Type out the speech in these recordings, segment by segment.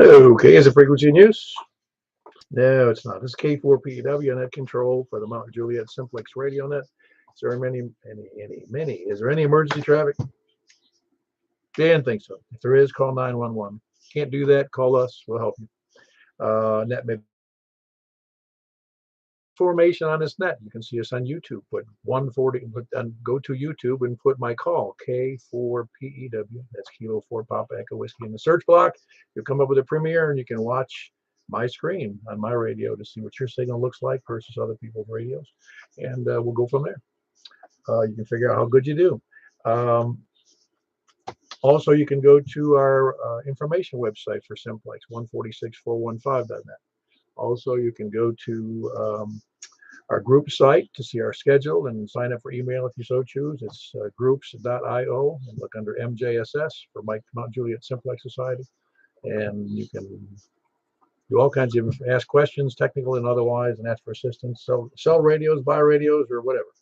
Okay, is it frequency in use? No, it's not. This is K4PEW net control for the Mount Juliet Simplex radio net. Is there many? Is there any emergency traffic? Dan thinks so. If there is, call 911. Can't do that, call us. We'll help you. Net information on this net. You can see us on YouTube. Put 140. Go to YouTube and put my call K4PEW. That's Kilo 4 Papa Echo Whiskey in the search block. You'll come up with a premiere and you can watch my screen on my radio to see what your signal looks like versus other people's radios, and we'll go from there. You can figure out how good you do. Also, you can go to our information website for Simplex, 146415.net. Also, you can go to our group site to see our schedule and sign up for email if you so choose. It's groups.io, and look under MJSS for Mount Juliet Simplex Society, and you can do all kinds of ask questions, technical and otherwise, and ask for assistance. Sell radios, buy radios, or whatever.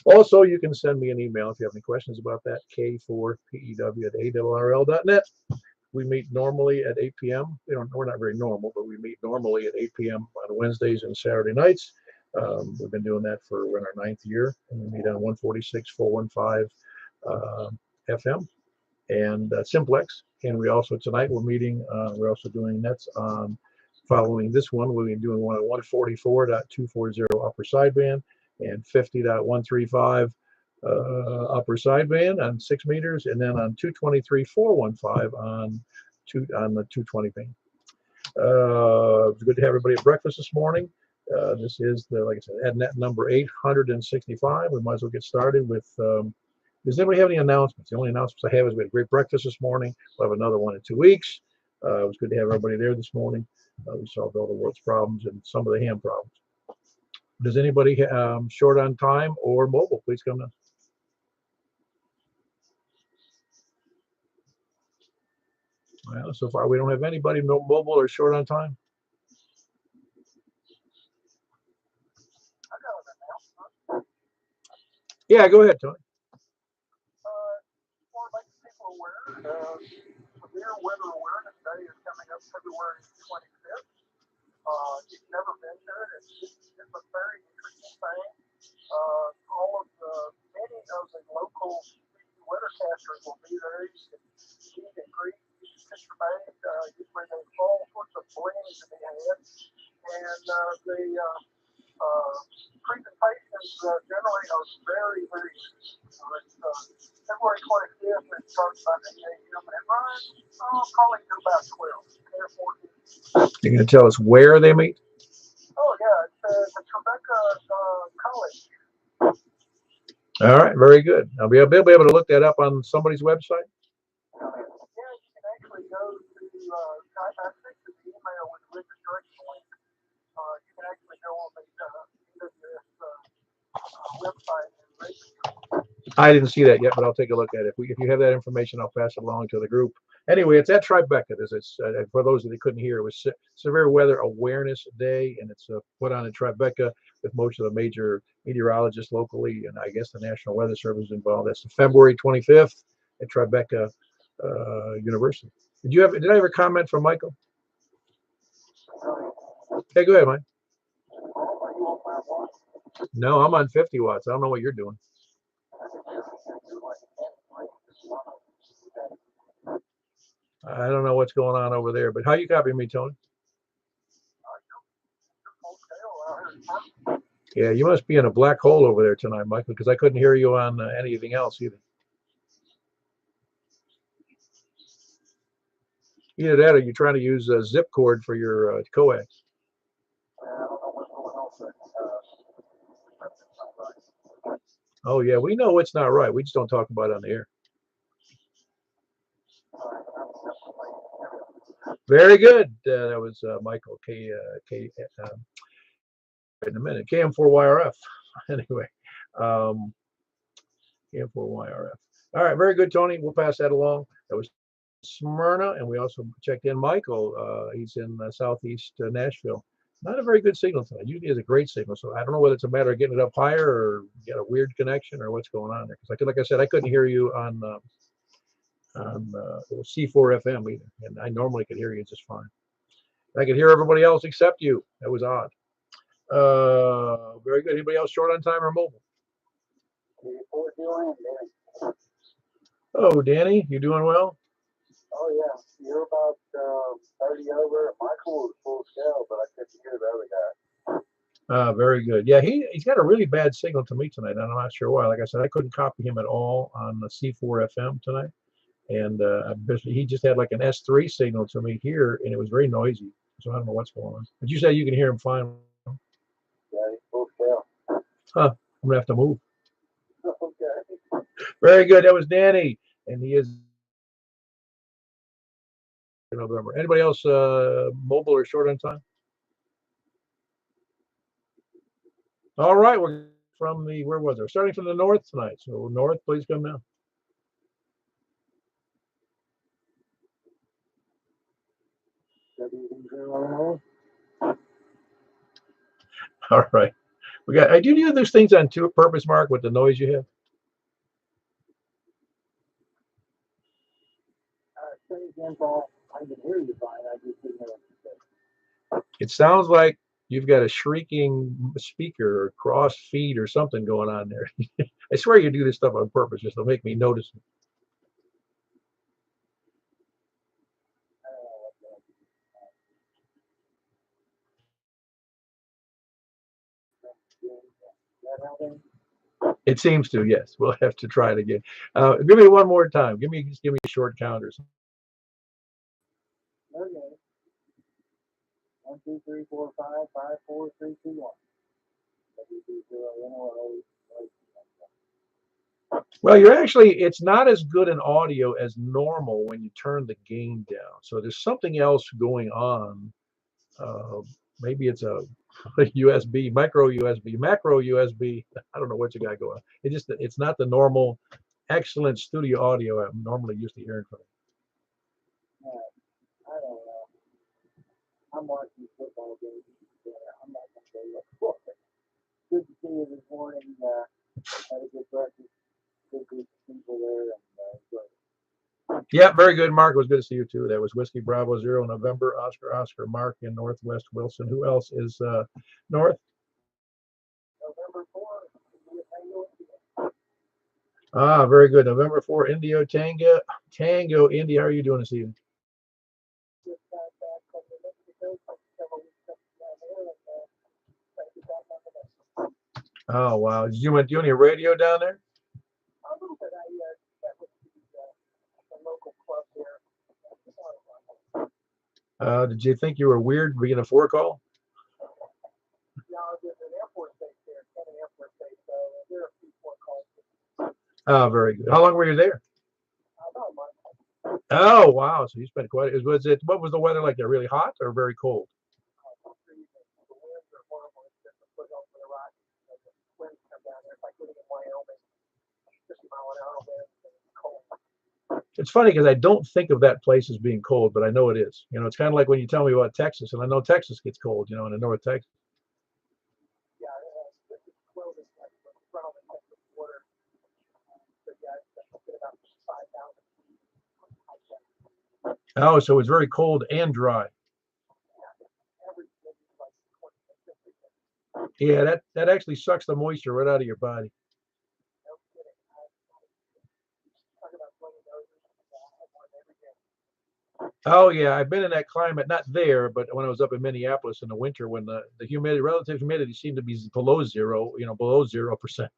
Also, you can send me an email if you have any questions about that, K4PEW@ARRL.net. We meet normally at 8 p.m. We're not very normal, but we meet normally at 8 p.m. on Wednesdays and Saturday nights. We've been doing that we're in our 9th year, and we meet on 146.415 FM and Simplex. And we also, tonight, we're also doing nets on, following this one, we'll be doing one at 144.240 upper sideband and 50.135 upper sideband on 6 meters, and then on 223.415 on the 220 band. It's good to have everybody at breakfast this morning. This is like I said, net number 865. We might as well get started with. Does anybody have any announcements? The only announcements I have is we had a great breakfast this morning. We'll have another one in 2 weeks. It was good to have everybody there this morning. We solved all the world's problems and some of the hand problems. Does anybody short on time or mobile? Please come in. Well, so far we don't have anybody mobile or short on time. Yeah, go ahead, Tony. Severe Weather Awareness Day is coming up February 25th. If you've never been there, it's a very interesting thing. Many of the local weathercasters will be there. You can meet and greet, picture made. Usually there's all sorts of blings to be had. And the presentations generally are very, very it's February 25th, and it starts about 8 a.m. and it runs probably to about 12. You're going to tell us where they meet? Oh, yeah, it's the Tribeca College. All right, very good. I'll be able to look that up on somebody's website? Yeah, you can actually go to, I think the email with the registration link. You can actually go on the website and register. I didn't see that yet, but I'll take a look at it. If you have that information, I'll pass it along to the group. Anyway, it's at Tribeca. For those that couldn't hear, it was Severe Weather Awareness Day, and it's put on in Tribeca with most of the major meteorologists locally, and I guess the National Weather Service involved. That's February 25th at Tribeca University. Did I have a comment from Michael? Hey, go ahead, Mike. No, I'm on 50 watts. I don't know what you're doing. I don't know what's going on over there, but how you copying me, Tony? Yeah, you must be in a black hole over there tonight, Michael, because I couldn't hear you on anything else either. Either that or you're trying to use a zip cord for your coax. Oh, yeah, we know it's not right. We just don't talk about it on the air. Very good. That was Michael K. In a minute. KM4YRF. Anyway, KM4YRF. All right, very good, Tony. We'll pass that along. That was Smyrna, and we also checked in Michael. He's in southeast Nashville. Not a very good signal tonight. Usually has a great signal, so I don't know whether it's a matter of getting it up higher or get a weird connection or what's going on there. Because like I said, I couldn't hear you on on C4 FM either, and I normally could hear you just fine. I could hear everybody else except you. That was odd. Very good. Anybody else short on time or mobile? Oh, Danny, you doing well? Oh yeah, you're about 30 over. Michael was full scale, but I couldn't hear the other guy. Very good. Yeah, he's got a really bad signal to me tonight, and I'm not sure why. Like I said, I couldn't copy him at all on the C4 FM tonight, and he just had like an S3 signal to me here, and it was very noisy. So I don't know what's going on. But you said you can hear him fine. Yeah, he's full scale. Huh? I'm gonna have to move. Okay. Very good. That was Danny, and he is in November. Anybody else mobile or short on time? All right, we're from the where was it? We're starting from the north tonight. So north, please come down. All right. I do those things on purpose, Mark, with the noise you have. I can hear you fine. I just didn't know what you said. It sounds like you've got a shrieking speaker or cross feed or something going on there. I swear you do this stuff on purpose just to make me notice it. It seems to, yes. We'll have to try it again. Give me one more time. Just give me short counters. Okay. 1, 2, 3, 4, 5, 5, 4, 3, 2, 1. Well, it's not as good an audio as normal when you turn the gain down. So there's something else going on. Maybe it's a USB, micro USB, macro USB. I don't know what you got going on. It's not the normal, excellent studio audio I'm normally used to hearing from. I don't know. I'm watching football games. I'm not going to go look for it. Good to see you this morning. Had a good breakfast. Good group of people there. And yeah, very good, Mark. It was good to see you too. That was Whiskey Bravo 0 November, Oscar Mark in Northwest Wilson. Who else is north? November 4. Ah, very good. November 4, Indio Tango India. How are you doing this evening? Oh wow! Did you do any radio down there? A little bit. I met with the local club here. Did you think you were weird being a 4 call? Yeah, there's an Air Force base there, Cannon Air Force Base. So there are a few 4 calls. Oh, very good. How long were you there? About a month. Oh wow! So you spent quite. Was it? What was the weather like there? Really hot or very cold? The winds are horrible. It's just a foot over the rock. The winds come down there. It's like living in Wyoming. 50-mile-an-hour winds and it's cold. It's funny because I don't think of that place as being cold, but I know it is. It's kind of like when you tell me about Texas, and I know Texas gets cold. In the North Texas. Yeah, it's close. It's like front of the Texas border. So yeah, it's about 5,000 feet. Oh, so it's very cold and dry. Yeah, that actually sucks the moisture right out of your body. Oh yeah, I've been in that climate, not there, but when I was up in Minneapolis in the winter when the relative humidity seemed to be below zero, below 0%,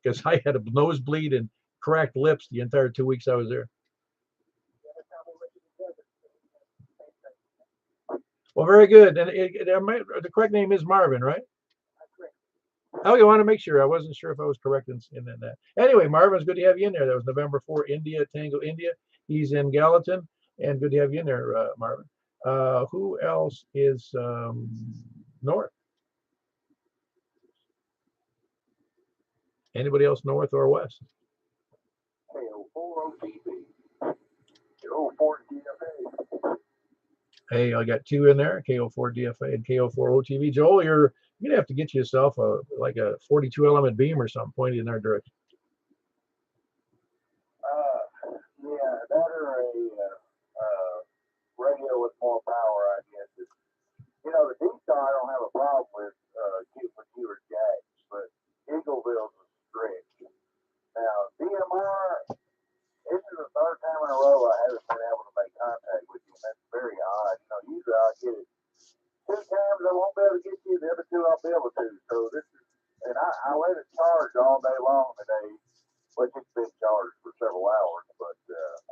because I had a nosebleed and cracked lips the entire 2 weeks I was there. Well, very good. And the correct name is Marvin, right? Oh, you want to make sure. I wasn't sure if I was correct in that. Anyway, Marvin, it's good to have you in there. That was November 4, India, Tango, India. He's in Gallatin, and good to have you in there, Marvin. Who else is north? Anybody else north or west? KO4 OTV. KO4 DFA. Hey, I got 2 in there, KO4 DFA and KO4 OTV. Joel, you're gonna have to get yourself a 42 element beam or something pointed in our direction. Yeah, that or more power, I guess. You know, the D-Star I don't have a problem with with fewer jacks, but Eagleville's a stretch. Now, DMR, this is the third time in a row I haven't been able to make contact with you, and that's very odd. You know, usually I'll get it 2 times I won't be able to get you, the other 2 I'll be able to. So this is, and I let it charge all day long today, which it's been charged for several hours, but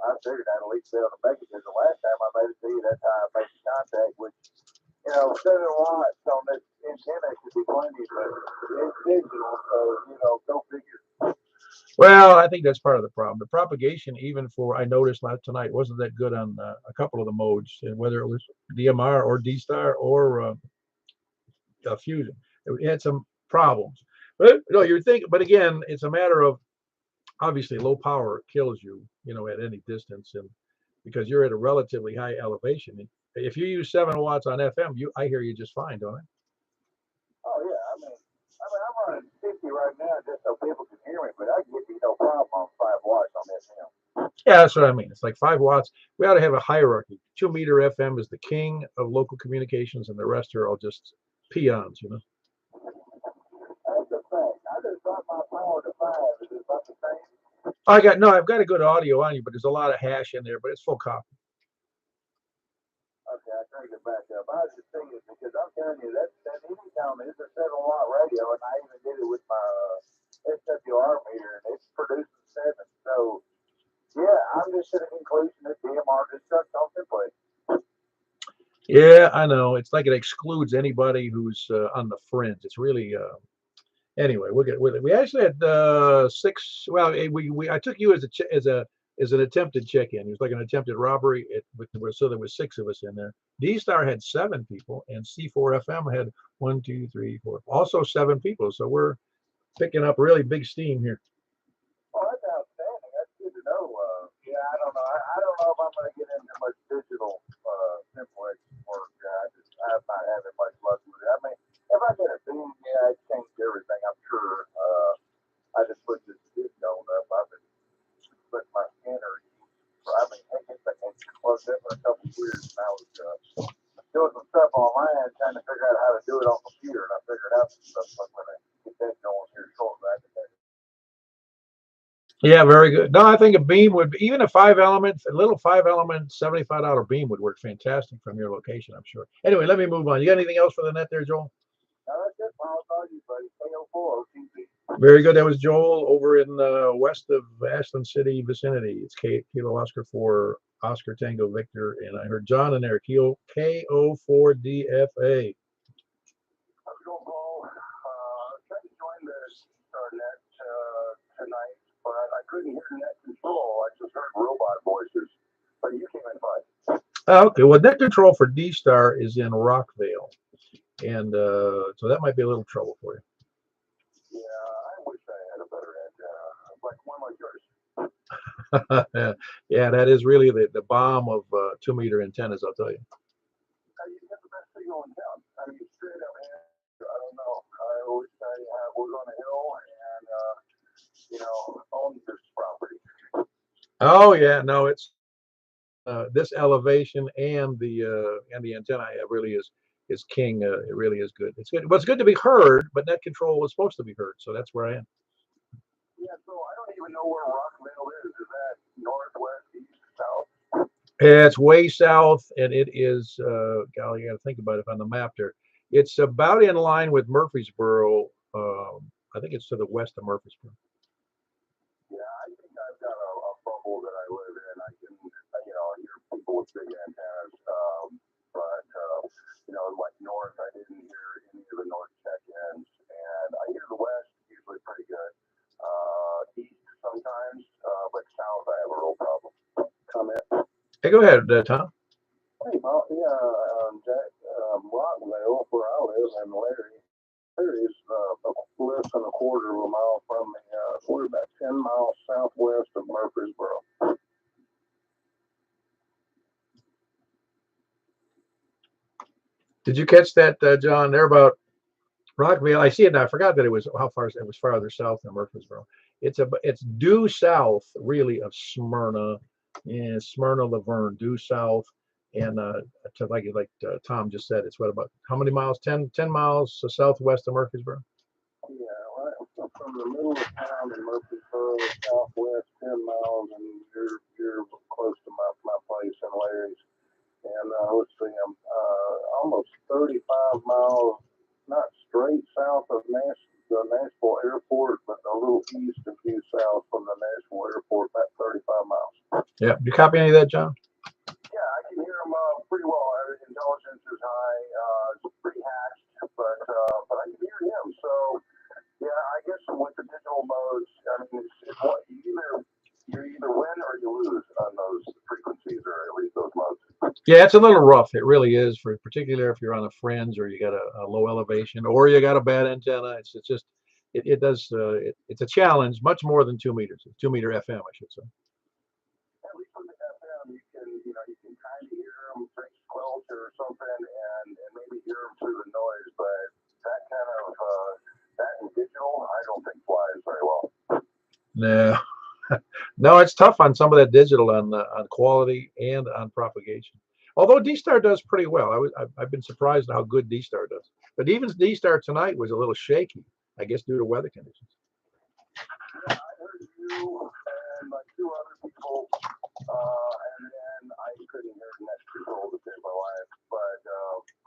I figured I'd at least be able to make it, because the last time I made it to you, that's how I made the contact, which, you know, 7 watts on this antenna should be plenty, but it's digital, so, you know, go figure. Well, I think that's part of the problem. The propagation, even for, I noticed last tonight, wasn't that good on a couple of the modes, and whether it was DMR or D-Star or Fusion. It had some problems. But no, you're thinking, but again, it's a matter of, obviously low power kills you, you know, at any distance, and because you're at a relatively high elevation. If you use 7 watts on FM, I hear you just fine, don't I? Oh yeah, I'm running 50 right now just so people can hear me, but I can get you no problem on 5 watts on FM. Yeah, that's what I mean. It's like 5 watts. We ought to have a hierarchy. 2-meter FM is the king of local communications, and the rest are all just peons, you know. That's the fact. I just brought my power to 5. Is it about the same? I've got a good audio on you, but there's a lot of hash in there, but it's full copy. Okay, I turned it back up. I was just thinking, because I'm telling you, that anytime it's a 7-watt radio, and I even did it with my SWR meter, and it's producing 7. So, yeah, I'm just to the conclusion that DMR just sucks on Simplex. Yeah, I know. It's like it excludes anybody who's on the fringe. It's really anyway. We'll get with it. We actually had 6. Well, I took you as an attempted check-in. It was like an attempted robbery. So there was 6 of us in there. D-Star had 7 people, and C4FM had 1, 2, 3, 4, also 7 people. So we're picking up really big steam here. Oh, that's outstanding. That's good to know. Yeah, I don't know. I don't know if I'm going to get into much digital Simplex work. I'm not having much luck with it. I mean, if I get a beam, yeah, it changed everything, I'm sure. I just put this disc on up. I've been putting my scanner. I mean, heck, it's been plugged in for a couple of years, and I was doing some stuff online, trying to figure out how to do it on the computer, and I figured out some stuff. So I'm going to get that going here shortly. Yeah, very good. No, I think a beam would, even a a little 5-element $75 beam would work fantastic from your location, I'm sure. Anyway, let me move on. You got anything else for the net there, Joel? No, that's it. I'll call you, buddy. KO4 OTP. Very good. That was Joel over in west of Ashland City vicinity. It's Kilo Oscar for Oscar Tango Victor, and I heard John in there. KO4DFA. How's it going, Paul? Tried to join the Star Net tonight, but I couldn't hear net control. I just heard robot voices. But you came in fine. Okay, well, net control for D-Star is in Rockvale, and so that might be a little trouble for you. Yeah, I wish I had a better antenna, like one like yours. Yeah, that is really the bomb of 2-meter antennas, I'll tell you. You get the best signal in town. I mean, straight up, man. I don't know. I always say we're on a hill and, own this property. Oh yeah, no, it's this elevation and the antenna I have really is king. It really is good. It's good. Well, it's good to be heard, but net control was supposed to be heard, so that's where I am. Yeah, so I don't even know where Rockvale is. Is that northwest, east, south? It's way south, and it is, golly, you got to think about it on the map there. It's about in line with Murfreesboro. I think it's to the west of Murfreesboro. Yeah, I think I've got a bubble that I live in. I can, hear people with big antennas. Like north, I didn't hear any of the north check-ins. And I hear the west, usually pretty good. East sometimes, but south, I have a real problem. Comment? Hey, go ahead, Tom. Hey, Paul. Yeah, Jack, Rockvale, where I live, and Larry is less than a quarter of a mile from me. We're about 10 miles southwest of Murfreesboro. Did you catch that, John? They're about Rockville. I see it now. I forgot that it was how far it was farther south than Murfreesboro. It's due south, really, of Smyrna, and Smyrna, Laverne, due south, And Tom just said, it's what, about how many miles? 10 miles southwest of Murfreesboro. Yeah, right from the middle of town in Murfreesboro, southwest 10 miles, and you're close to my place in Larry's. And let's see, I'm almost 35 miles, not straight south of the Nashville Airport, but a little east and due south from the Nashville Airport, about 35 miles. Yeah, you copy any of that, John? Yeah, I can hear them pretty well. Intelligence is high. It's pretty hatched, but I can hear him. So yeah, I guess with the digital modes, I mean, it's what you either win or you lose on those frequencies, or at least those modes. Yeah, it's a little rough. It really is, for particularly if you're on a friends or you got a low elevation or you got a bad antenna. It's just it's a challenge, much more than 2 meters. 2-meter FM, I should say. At least with the FM, you can kind of hear them pretty squelch or something, and maybe hear them through the noise. But that kind of that in digital, I don't think flies very well. No, no, it's tough on some of that digital on quality and on propagation. Although D-Star does pretty well. I've been surprised at how good D-Star does. But even D-Star tonight was a little shaky, I guess, due to weather conditions. Yeah, I heard you and like two other people, and then I couldn't hear the next people to save my life. But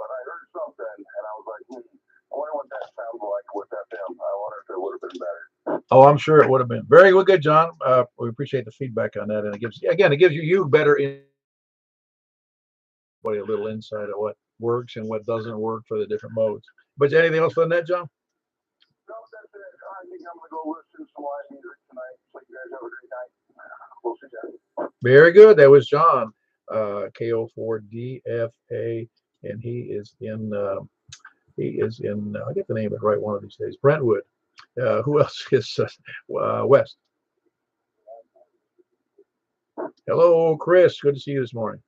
I heard something, and I was like, I wonder what that sounds like with FM. I wonder if it would have been better. Oh, I'm sure it would have been very good, John. We appreciate the feedback on that, and it gives you better a little insight of what works and what doesn't work for the different modes. But anything else on that, John? No, that's it. I think I'm gonna go listen to some live music tonight. So you guys have a great night. We'll see you guys. Very good. That was John, KO4DFA, and he is in. I'll get the name of it right one of these days. Brentwood. Who else is West? Hello, Chris. Good to see you this morning.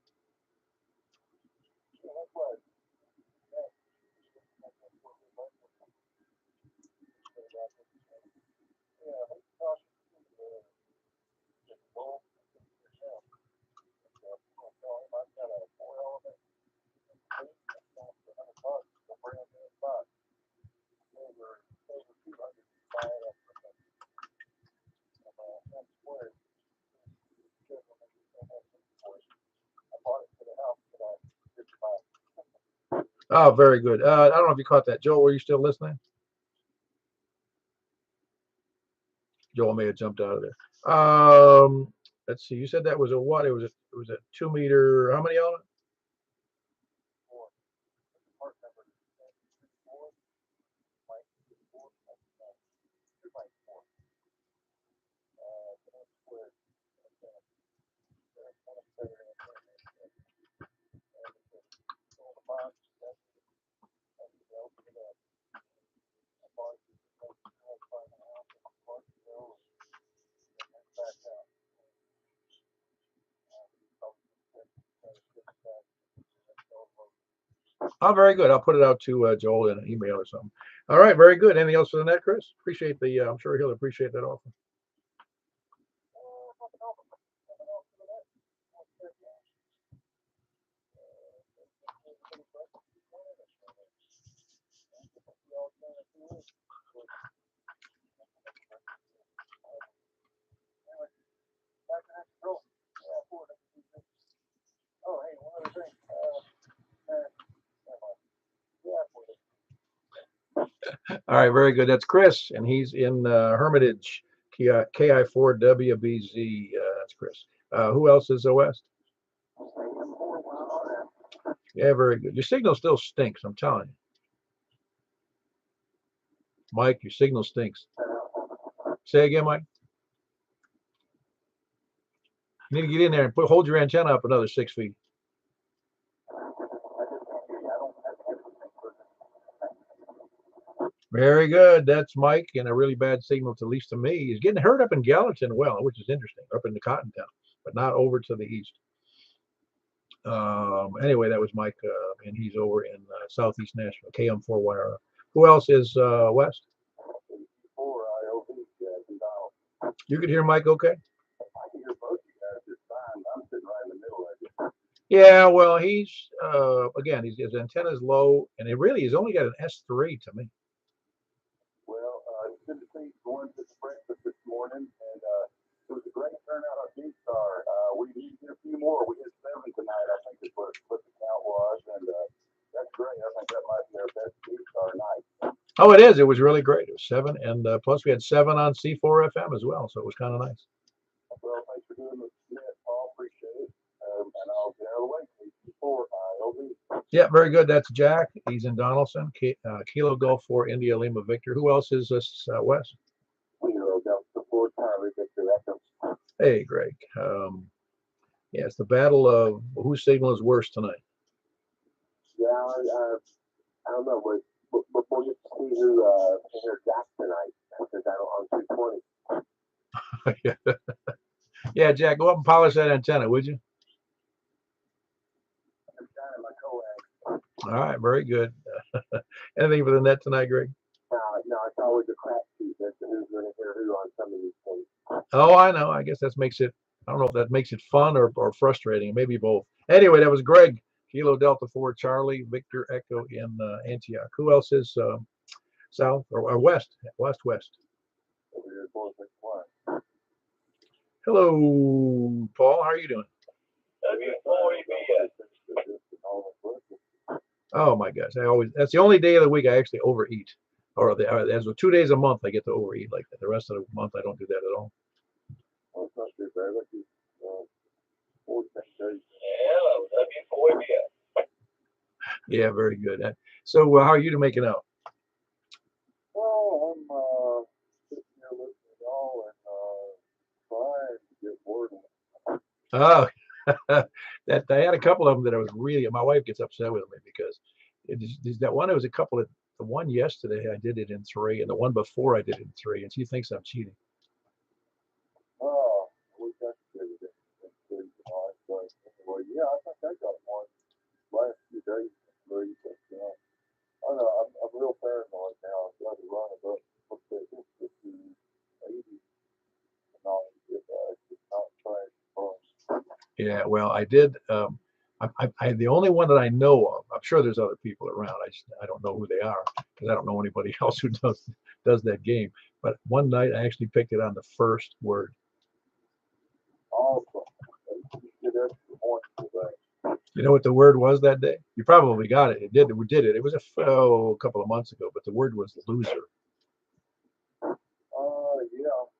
Oh, very good. I don't know if you caught that. Joel, were you still listening? Joel may have jumped out of there. Let's see. You said that was a what? It was a 2-meter. How many on it? Oh, very good. I'll put it out to Joel in an email or something. All right, very good. Anything else for the net, Chris? Appreciate the. I'm sure he'll appreciate that offer. All right, very good. That's Chris, and he's in Hermitage, KI4WBZ. That's Chris. Who else is West? Yeah, very good. Your signal still stinks, I'm telling you. Mike, your signal stinks. Say again, Mike. You need to get in there and hold your antenna up another 6 feet. Very good. That's Mike, and a really bad signal, to at least to me. He's getting hurt up in Gallatin, well, which is interesting, up in the Cotton Town, but not over to the east. Anyway, that was Mike, and he's over in Southeast Nashville, KM4YR. Who else is West? You could hear Mike okay? I can hear both of you guys just fine. I'm sitting right in the middle of you. Yeah, well, he's again, his antenna's low, and it really he's only got an S3 to me. Well, it's good to see you going to the breakfast this morning, and it was a great turnout on D-Star. We need to get a few more. We hit 7 tonight, I think is what the count was, and that's great. I think that might be our best D-Star night. Oh, it is. It was really great. It was 7, and plus we had 7 on C4 FM as well, so it was kind of nice. Well, thanks for doing this, Paul. Appreciate it. And I'll get out of the way. C4 ILB. Yeah, very good. That's Jack. He's in Donaldson. Kilo Golf 4 India Lima Victor. Who else is this West? Kilo Golf 4 Charlie Victor Echo. Hey, Greg. Yeah, it's the battle of whose signal is worse tonight. Yeah, I don't know. Before you see who hear Jack tonight, because I don't on 220. Yeah, Jack, go up and polish that antenna, would you? I'm shining my coax. All right, very good. Anything for the net tonight, Greg? No, it's always a crap sheet as to who's going to hear who on some of these things. Oh, I know. I guess that makes it, I don't know if that makes it fun or frustrating. Maybe both. Anyway, that was Greg. Kilo Delta 4 Charlie Victor Echo in Antioch. Who else is south or west? West. Over here, 461. Hello, Paul. How are you doing? Oh my gosh, that's the only day of the week I actually overeat. Or as 2 days a month I get to overeat like that. The rest of the month I don't do that at all. Well, it's not too bad. Lucky, 14 days. Yeah, very good. So how are you making out? Well, I'm sitting here listening to y'all and trying to get word on. Oh, that I had a couple of them that I was really. My wife gets upset with me because that one. It was a couple of the one yesterday I did it in 3, and the one before I did it in 3, and she thinks I'm cheating. Oh, we got to get it in 3 tonight. But anyway, yeah, I think I got one last few days in 3. But I don't know. I'm real paranoid now. I've got to run about what's that? 50, 80 tonight. It's not trying to. Yeah, well, I did. I the only one that I know of. I'm sure there's other people around. I don't know who they are because I don't know anybody else who does that game. But one night I actually picked it on the first word. Awesome. Get extra points for that. You know what the word was that day? You probably got it. We did it. It was a couple of months ago, but the word was loser. Yeah,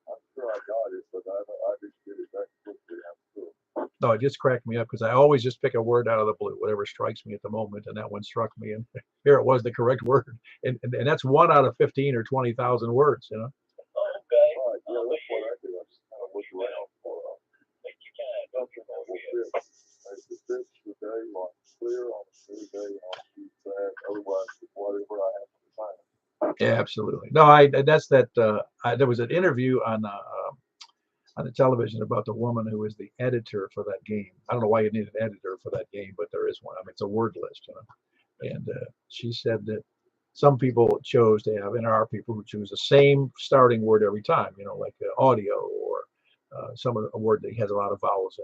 I'm sure I got it, but I just get it back quickly. I'm sure. No, it just cracked me up because I always just pick a word out of the blue, whatever strikes me at the moment, and that one struck me, and here it was, the correct word, and that's 1 out of 15 or 20,000 words, you know. Okay. All right, yeah, that's what I do. I just kind of look around for something that will fit. As it fits today, like clear on a new day, I'll use that. Otherwise, it's whatever I have to find. Yeah, absolutely. No, there was an interview on the television about the woman who is the editor for that game. I don't know why you need an editor for that game, but there is one. I mean, it's a word list, you know. And she said that some people chose to have, and there are people who choose the same starting word every time, you know, like audio or a word that has a lot of vowels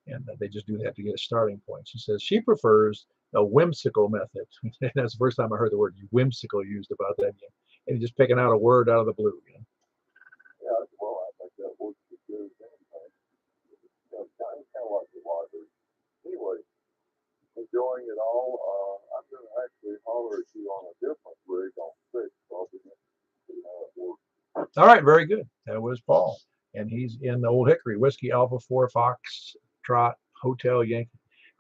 in, and they just do that to get a starting point. She says she prefers a whimsical method. And that's the first time I heard the word whimsical used about that game. And just picking out a word out of the blue, you know. Yeah, well, I think that works as good as anything. Kind of like the library. Anyway, enjoying it all. I'm going to actually holler at you on a different rig on 6, so I'll be interested to see how it works. All right, very good. That was Paul, and he's in the Old Hickory. Whiskey Alpha 4 Fox Trot Hotel Yankee.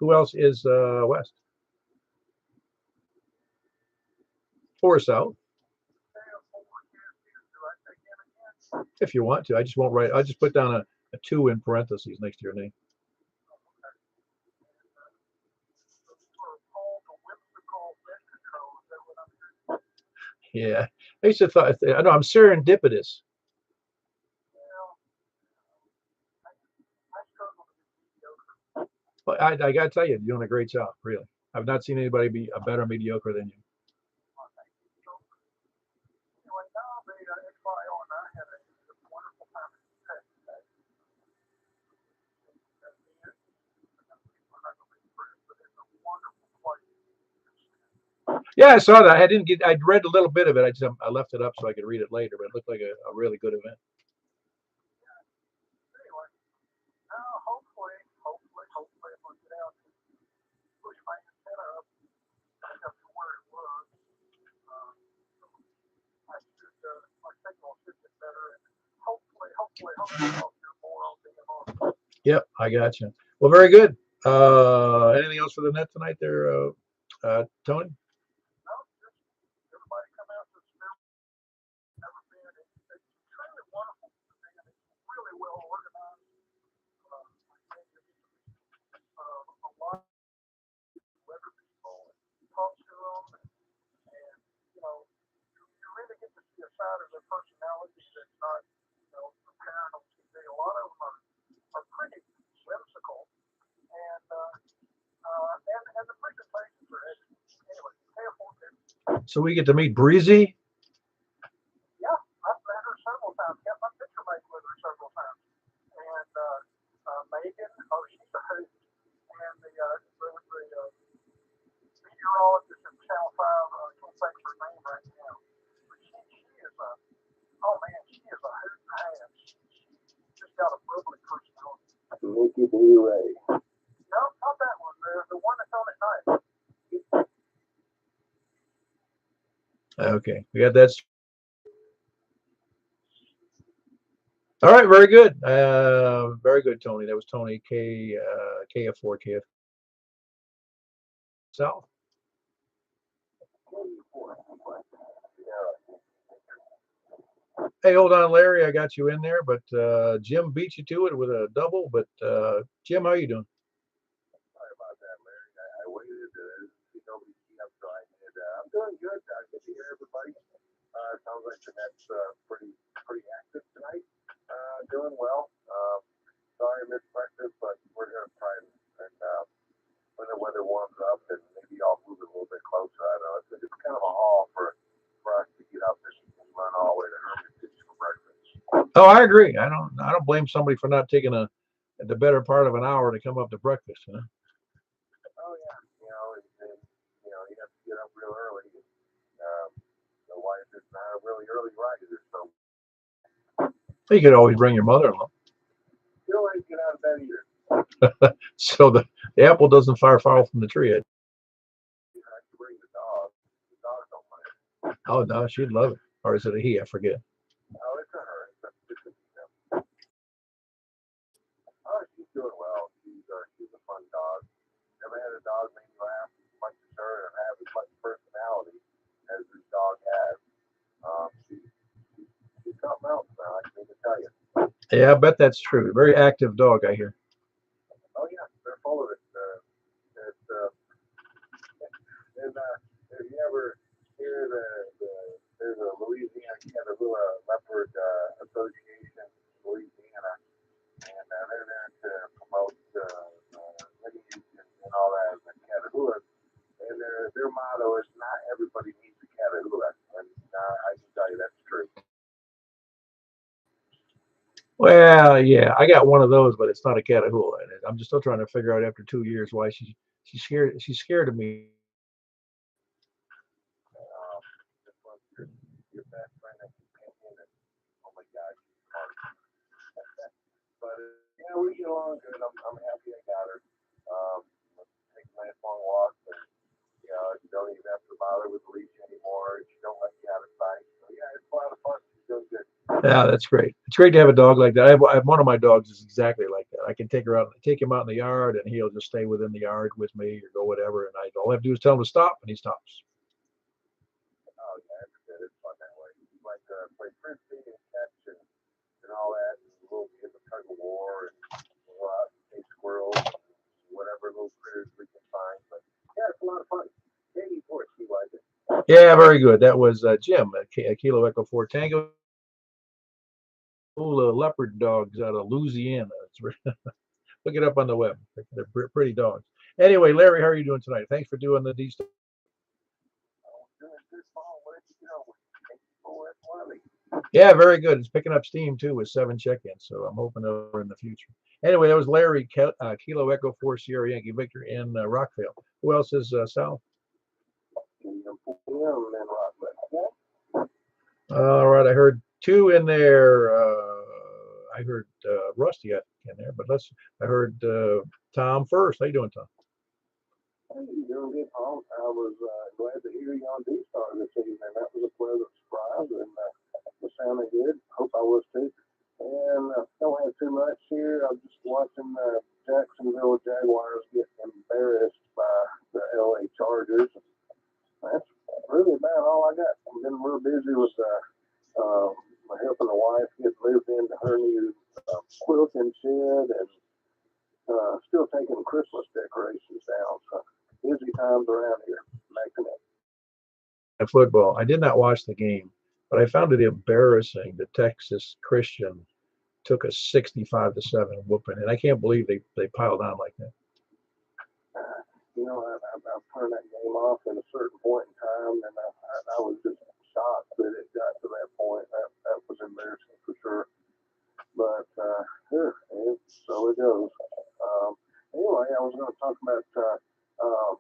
Who else is west? 4 south. If you want to, I just won't write. I just put down a 2 in parentheses next to your name. Yeah, I used to thought. I know I'm serendipitous. But I got to tell you, you're doing a great job. Really, I've not seen anybody be a better mediocre than you. Yeah, I saw that. I didn't get. I read a little bit of it. I left it up so I could read it later. But it looked like a really good event. Anyway, hopefully, if we get out to push my antenna back up to where it was, uh, my signal should get better, and hopefully, I'll hear more on DMR. Yep, I got you. Well, very good. Anything else for the net tonight, there, Tony? No, just everybody come out to the never been. It's truly wonderful. And it's really well organized. I think a lot of weather people and talk to them, and you really get to see a side of their personality that's not, apparent on TV. A lot of them are pretty whimsical, and the presentations are excellent. Anyway, pay for it. So we get to meet Breezy. Yeah, I've met her several times. Got my picture made with her several times. And Megan, she's a hoot. And the meteorologist in Channel 5, I can't think of her name right now. But she is a, oh man, she is a hoot and a half. She's just got a bubbly personality. Nikki B-Ray. No, not that one. The one that's on at night. Okay, we got that. All right, very good. Very good, Tony. That was Tony KF4 KF South. Hey, hold on, Larry. I got you in there, but Jim beat you to it with a double. But Jim, how you doing? Sorry about that, Larry. I waited to see nobody key up, so I did. I'm doing good. Good to hear everybody. Sounds like the net's pretty active tonight. Doing well. Sorry I missed breakfast, but we're going to try and when the weather warms up, and maybe I'll move it a little bit closer. I don't know. It's kind of a haul for us to get up and run all the way to Hermitage for breakfast. Oh, I agree. I don't blame somebody for not taking the better part of an hour to come up to breakfast. Oh yeah, and you have to get up real early. The wife is not a really early riser, so You could always bring your mother-in-law. you don't always get out of bed either. So the apple doesn't fall from the tree. You have to bring the dog. The dog don't mind. Oh no, she'd love it. Or is it a he? I forget. Oh, it's a her. Oh, she's doing well. She's a fun dog. Never had a dog make me laugh as much as her and have as much personality as this dog has. She's something else now, I can tell you. Yeah, I bet that's true. Very active dog, I hear. Oh yeah, they're full of it. If you ever hear there's a Louisiana Caterpillar Leopard Association in Louisiana, and they're there to promote lineage and all that in Caterpillar. And their motto is not everybody needs a Caterpillar, and I can tell you that's true. Well, yeah, I got one of those, but it's not a Catahoula. I'm just still trying to figure out after 2 years why she's scared. She's scared of me. This was your best friend that you came in, and oh my God, she's hard. But yeah, we get along good. I'm happy I got her. Take nice long walks, and you don't even have to bother with the leash anymore. She don't let you out of sight. So yeah, it's a lot of fun. She's doing good. Yeah, that's great. It's great to have a dog like that. I have one of my dogs is exactly like that. I can take him out in the yard, and he'll just stay within the yard with me or go whatever. And all I have to do is tell him to stop, and he stops. Oh yeah, it's fun that way. You like to play frisbee and catch and all that, and we'll get the tug of war and go out and chase squirrels and whatever little critters we can find. But yeah, it's a lot of fun. Katie Ford, she likes it. Yeah, very good. That was Jim, Kilo Echo 4 Tango. Leopard dogs out of Louisiana. Look it up on the web. They're pretty dogs. Anyway, Larry, how are you doing tonight? Thanks for doing the D stuff. Yeah, very good. It's picking up steam too with 7 check-ins, so I'm hoping over in the future. Anyway, that was Larry, Kilo Echo 4 Sierra Yankee Victor in Rockville. Who else is Sal? PM, and then right back. All right, I heard two in there. I heard Rusty in there, but I heard Tom first. How you doing, Tom? Hey, you doing good, Tom? I was glad to hear you on D-Star this evening. That was a pleasant surprise, and it sounded good. Hope I was too. And don't have too much here. I'm just watching Jacksonville Jaguars get embarrassed by the LA Chargers. That's really about all I got. I've been real busy with helping the wife get moved into her new quilting shed and still taking Christmas decorations down. So busy times around here. Making it. Football. I did not watch the game, but I found it embarrassing that Texas Christian took a 65-7 whooping, and I can't believe they piled on like that. You know, I've turned that game off at a certain point in time, and I was just shocked that it got to that point. That was embarrassing for sure. But so it goes. Anyway, I was going to talk about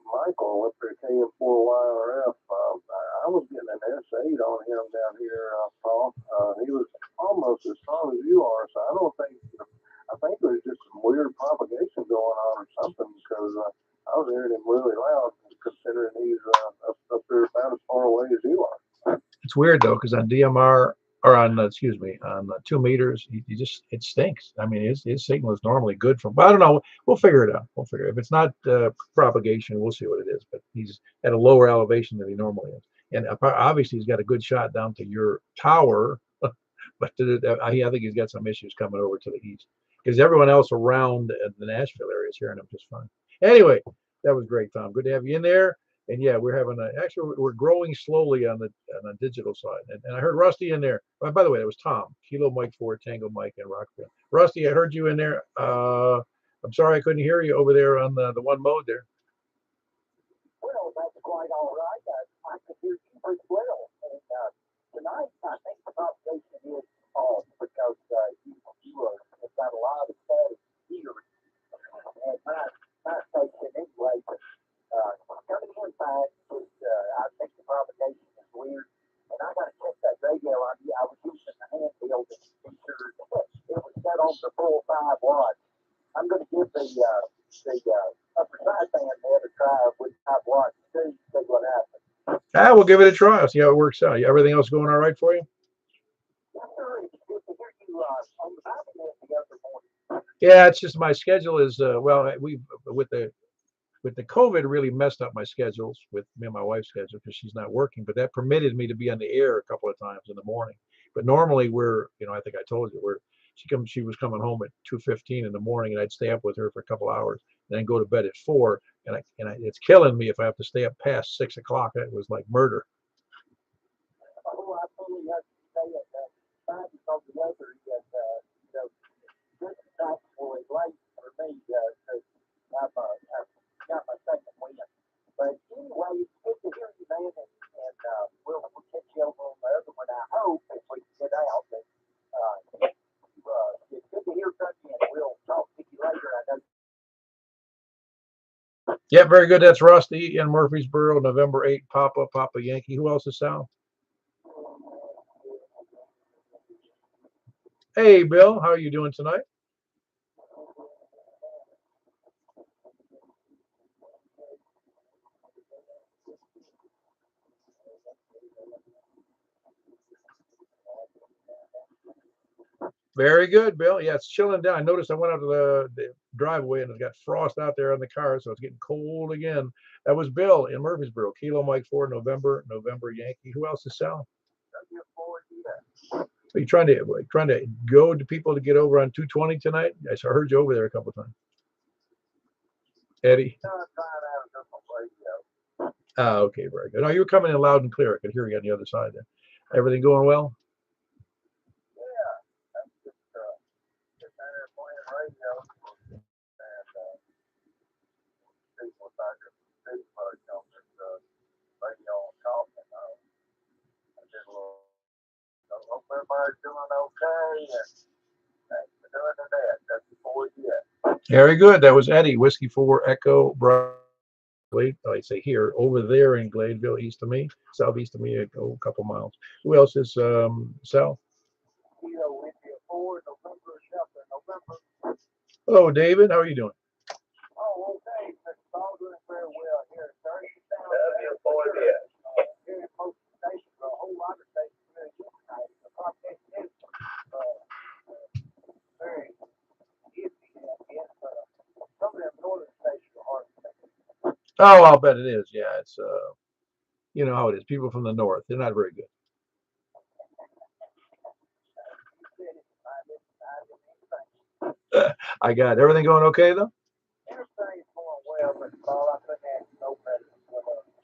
Michael up there at KM4YRF. I was getting an S8 on him down here, Paul. He was almost as strong as you are, so I think there's just some weird propagation going on or something, because I was hearing him really loud, considering he's up there about as far away as you are. It's weird though, because on DMR or on on 2 meters, it stinks. I mean, his signal is normally good from. I don't know. We'll figure it out. If it's not propagation, we'll see what it is. But he's at a lower elevation than he normally is, and obviously he's got a good shot down to your tower. But I think he's got some issues coming over to the east, because everyone else around the Nashville area is hearing him just fine. Anyway, that was great, Tom. Good to have you in there. And yeah, we're growing slowly on the digital side. And I heard Rusty in there. Oh, by the way, that was Tom, Kilo Mike 4, Tango Mike, and Rockville. Rusty, I heard you in there. I'm sorry I couldn't hear you over there on the one mode there. Well, that's quite all right. I could hear you pretty well. And tonight, I think the propagation is off because have got a lot of static here at my station anyway. But coming in fine, I think the propagation is weird. And I got to check that radio. I was using the handheld to be sure it was set on the full 5 watts. I'm going to give the upper sideband there a try with 5 watts too, see what happens. We'll give it a try. I'll see how it works out. Everything else going all right for you? Yes, sir. It's good to hear you on the podcast the other morning. Yeah, it's just my schedule is with the COVID really messed up my schedules with me and my wife's schedule, because she's not working, but that permitted me to be on the air a couple of times in the morning. But normally I think I told you, she was coming home at 2:15 in the morning, and I'd stay up with her for a couple hours, and then go to bed at 4. And it's killing me if I have to stay up past 6 o'clock. It was like murder. Oh, I totally understand that. Finding on the other, this is actually late for me, because I've got my second win. But anyway, it's good to hear you, man, and we'll catch you over on the other one, I hope, if we can get out. But it's good to hear from you, and we'll talk to you later, I know. Yeah, very good. That's Rusty in Murfreesboro, November 8, Papa Yankee. Who else is Sal? Hey, Bill, how are you doing tonight? Very good, Bill. Yeah, it's chilling down. I noticed I went out to the driveway and it's got frost out there on the car, so it's getting cold again. That was Bill in Murfreesboro. Kilo Mike 4, November Yankee. Who else is Sal? Are you trying to go to people to get over on 220 tonight? I heard you over there a couple of times. Eddie? Okay, very good. No, you were coming in loud and clear. I could hear you on the other side there. Everything going well? Hope everybody's doing okay, and thanks for doing that. That's before you. Very good. That was Eddie, Whiskey 4 Echo. Glade, I say here, over there in Gladeville, east of me, southeast of me, a couple miles. Who else is Sal? Kilo India 4, November, Delta, November. Hello, David. How are you doing? Oh, okay. It's all doing very well here. 30,000 here in most stations, a whole lot of stations very good tonight. The competition is very easy. Yes, some of them northern stations are hard to take. Oh, I'll bet it is. Yeah, it's you know how it is. People from the north, they're not very good. I got it. Everything going okay though? Everything's going well, but all I couldn't ask no better.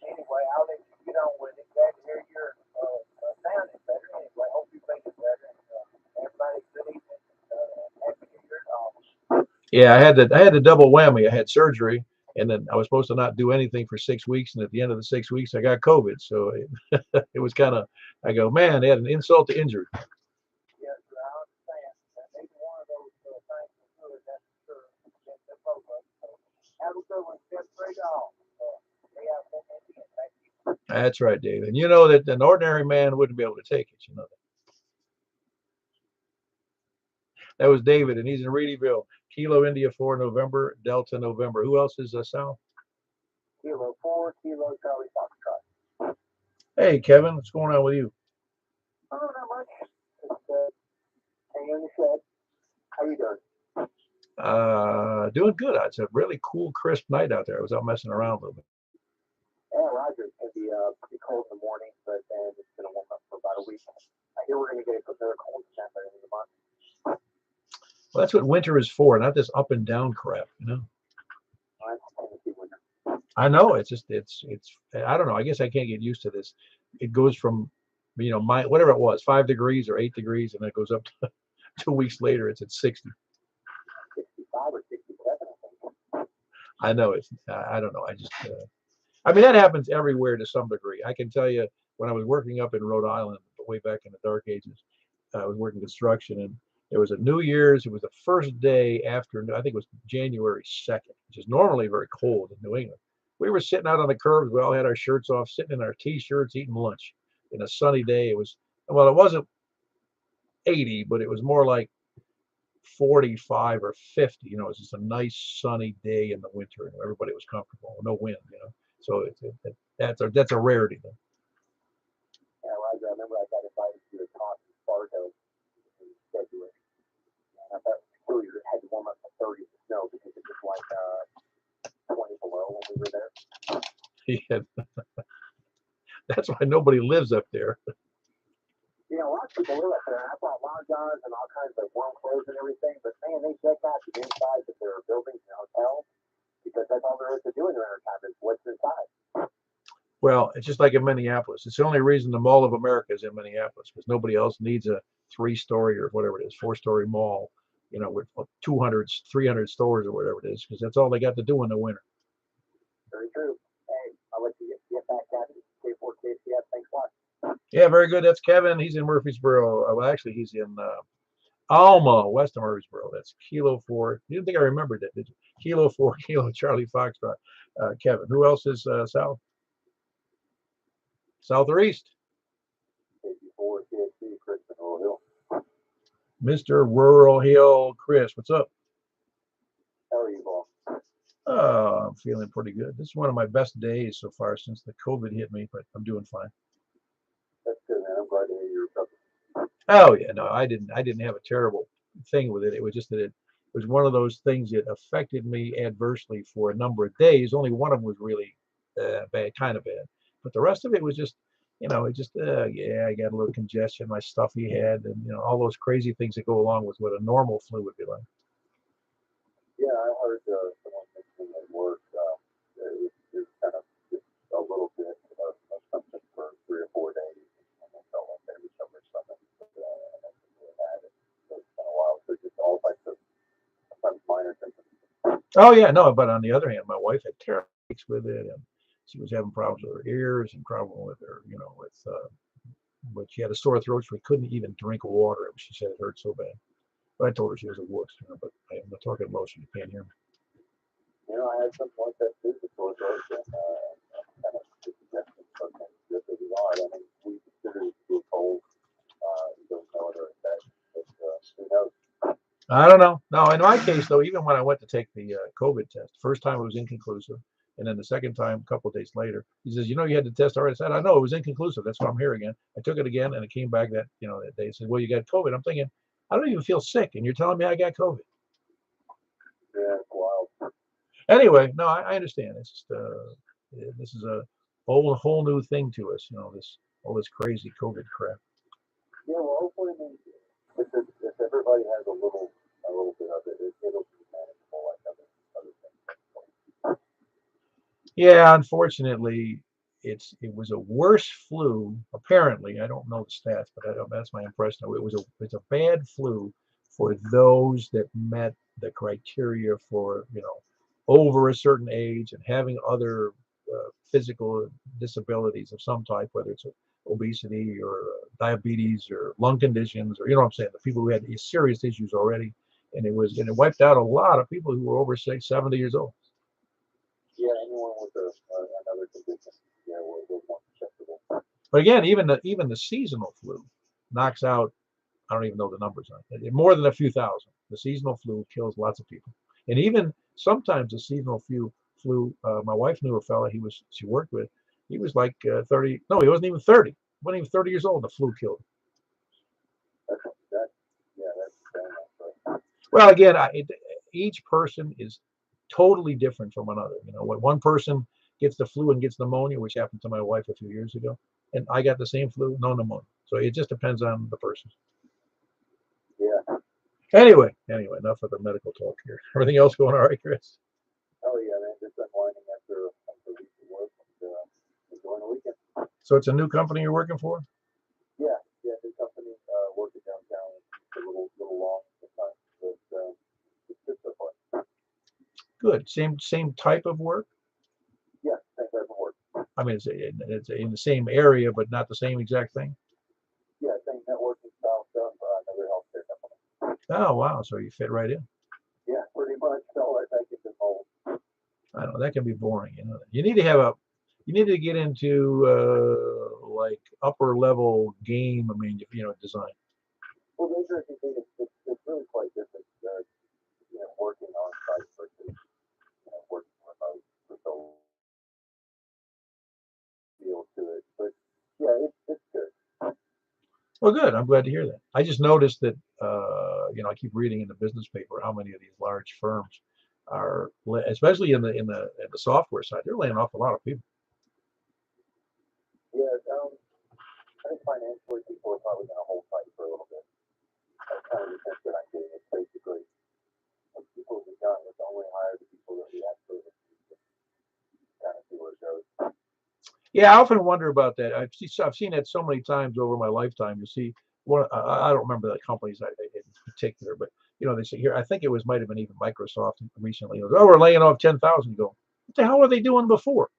Anyway, I'll let you get on with it. Glad to hear your sound is better. Anyway, hope you make it better. Everybody's good evening. Happy New Year to all. Yeah, I had the double whammy. I had surgery, and then I was supposed to not do anything for 6 weeks, and at the end of the 6 weeks, I got COVID. So it was kind of, I go, man, they had an insult to injury. Yes, sir, I understand. Maybe one of those things is good, that's for sure. Get the both of us. So have a good one. Step straight on. Stay out from Indian. Thank you. That's right, Dave. And you know that an ordinary man wouldn't be able to take it. You know that. That was David, and he's in Reedyville. Kilo India 4 November, Delta November. Who else is Sal? Kilo 4, Kilo Charlie Foxtrot. Hey, Kevin, what's going on with you? Oh, not much. Just hanging in the shed. How you doing? Doing good. It's a really cool, crisp night out there. I was out messing around a little bit. Yeah, Roger. It's going to be pretty cold in the morning, but then it's going to warm up for about a week. I hear we're going to get a very cold snap at the end of the month. Well, that's what winter is for, not this up and down crap, you know. I know it's just it's I don't know. I guess I can't get used to this. It goes from, you know, my whatever it was, 5 degrees or 8 degrees, and then it goes up to 2 weeks later, it's at 60. 65 or 67. I know it's. I don't know. I just. I mean, that happens everywhere to some degree. I can tell you when I was working up in Rhode Island way back in the dark ages, I was working construction, and there was a New Year's. It was the first day after, I think it was January 2nd, which is normally very cold in New England. We were sitting out on the curbs. We all had our shirts off, sitting in our T-shirts, eating lunch. In a sunny day, it was, well, it wasn't 80, but it was more like 45 or 50. You know, it was just a nice sunny day in the winter, and everybody was comfortable, no wind. You know, so that's a rarity. Though. Yeah, Roger. I remember I got invited to a talk in Fargo in February. And I thought really it had to warm up to 30 with snow because it was like 20 below when we were there. Yeah, that's why nobody lives up there. You know, a lot of people live up there. I bought long johns and all kinds of warm clothes and everything, but man, they check out the inside of their buildings and hotels because that's all there is to do in the wintertime is what's inside. Well, it's just like in Minneapolis. It's the only reason the Mall of America is in Minneapolis because nobody else needs a 3-story or whatever it is, 4-story mall, you know, with 200, 300 stores or whatever it is, because that's all they got to do in the winter. Very true. Hey, I'll let you get back at it. K4 KCF. Thanks a lot. Yeah, very good. That's Kevin. He's in Murfreesboro. Well, actually, he's in Alma, west of Murfreesboro. That's Kilo 4. You didn't think I remembered that, did you? Kilo 4, Kilo Charlie Foxtrot. Kevin. Who else is south? South or east? Before CSC, Chris Monroe Hill. Mr. Rural Hill Chris. What's up? How are you, Bob? Oh, I'm feeling pretty good. This is one of my best days so far since the COVID hit me, but I'm doing fine. That's good, man. I'm glad to hear you're recovering. Oh yeah, no, I didn't have a terrible thing with it. It was just that it was one of those things that affected me adversely for a number of days. Only one of them was really bad, kind of bad, but the rest of it was just, you know, it just yeah, I got a little congestion, my stuffy head, and you know all those crazy things that go along with what a normal flu would be like. Yeah, I heard someone mentioning at work it was kind of just a little bit of something for 3 or 4 days, and they felt like they recovered from it. And that's what they had it. So it's been a while. So just all types of sometimes minor symptoms. Oh yeah, no, but on the other hand, my wife had terrible headaches with it, and she was having problems with her ears and problem with her, you know, with but she had a sore throat, so we couldn't even drink water. She said it hurt so bad. But I told her she was a wuss, you know, but I'm talking emotion. You can't hear me. You know, I had something like that too before it goes, and kind of suggesting something just as odd. I mean, we consider it to be cold. There's no other effect, but who knows? I don't know. No, in my case though, even when I went to take the COVID test, first time it was inconclusive, and then the second time, a couple of days later, he says, "You know, you had the test already." I said, "I know it was inconclusive. That's why I'm here again." I took it again, and it came back that that day. He said, "Well, you got COVID." I'm thinking, I don't even feel sick, and you're telling me I got COVID. Yeah, it's wild. Anyway, no, I understand. It's just this is a whole new thing to us. This all this crazy COVID crap. Yeah, well, hopefully, I mean, if everybody has a little bit of it, it'll be manageable like other things. Yeah, unfortunately, it was a worse flu. Apparently, I don't know the stats, but that's my impression. It's a bad flu for those that met the criteria for over a certain age and having other physical disabilities of some type, whether it's obesity or diabetes or lung conditions, or what I'm saying, the people who had these serious issues already, and it wiped out a lot of people who were over 70 years old. Yeah, anyone with another condition, yeah, was more susceptible. But again, even the seasonal flu knocks out. I don't even know the numbers on it. More than a few thousand. The seasonal flu kills lots of people, and even sometimes the seasonal flu. My wife knew a fella she worked with. He was like 30. No, he wasn't even 30. He wasn't even 30 years old. And the flu killed him. That's Well, again, each person is totally different from another. When one person gets the flu and gets pneumonia, which happened to my wife a few years ago, and I got the same flu, no pneumonia. So it just depends on the person. yeah. Anyway, enough of the medical talk here. Everything else going all right, Chris? Oh yeah, man, just unwinding after a week of work and enjoying the weekend. So it's a new company you're working for? Yeah, new company, working downtown. It's a little long sometimes, but it's good so far. Good. Same type of work? Yeah, same type of work. I mean, it's in the same area, but not the same exact thing? Yeah, same networking style stuff, another healthcare company. Oh, wow. So you fit right in. Yeah, pretty much. So I think it's involved. I know that can be boring. You need to you need to get into like upper level game. I mean, design. Well, the interesting thing is it's really quite different, working on site versus, working remote. So feel to it, but yeah, it's good. Well, good. I'm glad to hear that. I just noticed that I keep reading in the business paper how many of these large firms are, especially in the software side, they're laying off a lot of people. Yeah, I think financially people are probably going to hold tight for a little bit. That's kind of the sense that I'm getting. It's basically when people have done, it's only hire the people that we actually kind of see where it goes. Yeah, I often wonder about that. I've seen that so many times over my lifetime. You see, I don't remember the companies in particular, but they say here. I think it might have been even Microsoft recently. Oh, we're laying off 10,000. You go, what the hell were they doing before?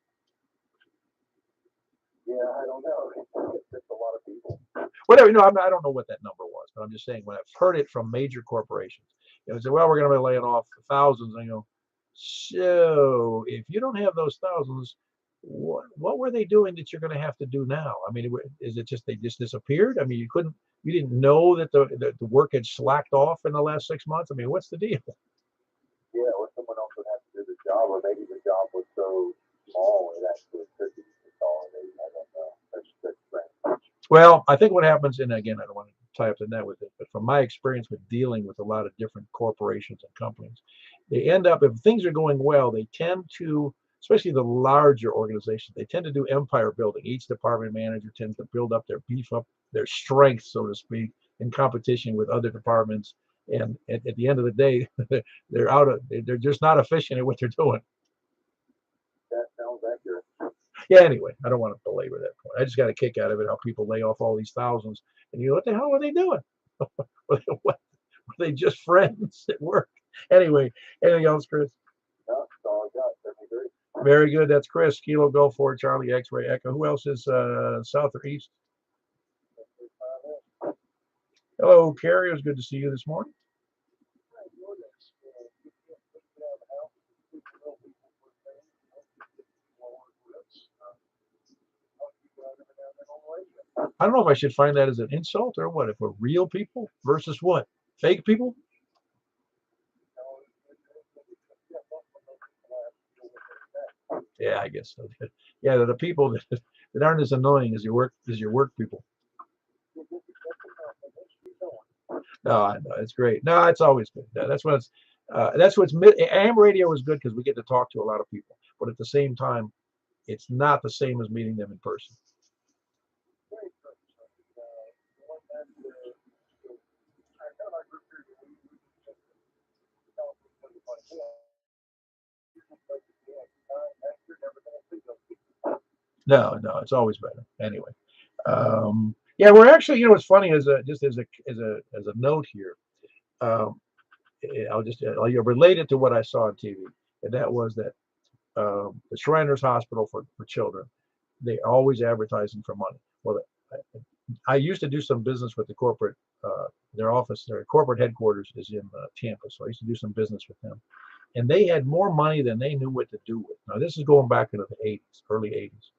Yeah, I don't know. It's just a lot of people. Whatever. I don't know what that number was, but I'm just saying when I've heard it from major corporations, say, well, we're going to be laying off thousands. And I go, so if you don't have those thousands, what were they doing that you're going to have to do now? I mean, is it just they just disappeared? I mean, you didn't know that the work had slacked off in the last 6 months. I mean, what's the deal? Yeah, or someone else would have to do the job, or maybe the job was so small it actually could be consolidated. I don't know. That's strange. Well, I think what happens, and again, I don't want to tie up the net with it, but from my experience with dealing with a lot of different corporations and companies, they end up, if things are going well, they tend to, especially the larger organizations, they tend to do empire building. Each department manager tends to beef up their strength, so to speak, in competition with other departments. And at the end of the day, they're just not efficient at what they're doing. That sounds accurate. Yeah, anyway, I don't want to belabor that point. I just got a kick out of it how people lay off all these thousands, and what the hell are they doing? Were they just friends at work? Anyway, anything else, Chris? No, that's all I got. 73. Very good. That's Chris. Kilo Golf 4 Charlie X-Ray Echo. Who else is south or east? Hello, Carrie. It was good to see you this morning. I don't know if I should find that as an insult or what. If we're real people versus what? Fake people? Yeah, I guess so. Yeah, they're the people that aren't as annoying as your work people. No, I know it's great. No, it's always good. That's what's AM radio is good because we get to talk to a lot of people, but at the same time, it's not the same as meeting them in person. No, no, it's always better. Anyway, yeah, we're actually, what's funny is just as a note here. Um, I'll relate it to what I saw on TV, and that was that the Shriners Hospital for children, they always advertising for money. Well, I used to do some business with the corporate, their corporate headquarters is in Tampa, so I used to do some business with them, and they had more money than they knew what to do with. Now this is going back into the '80s, early '80s,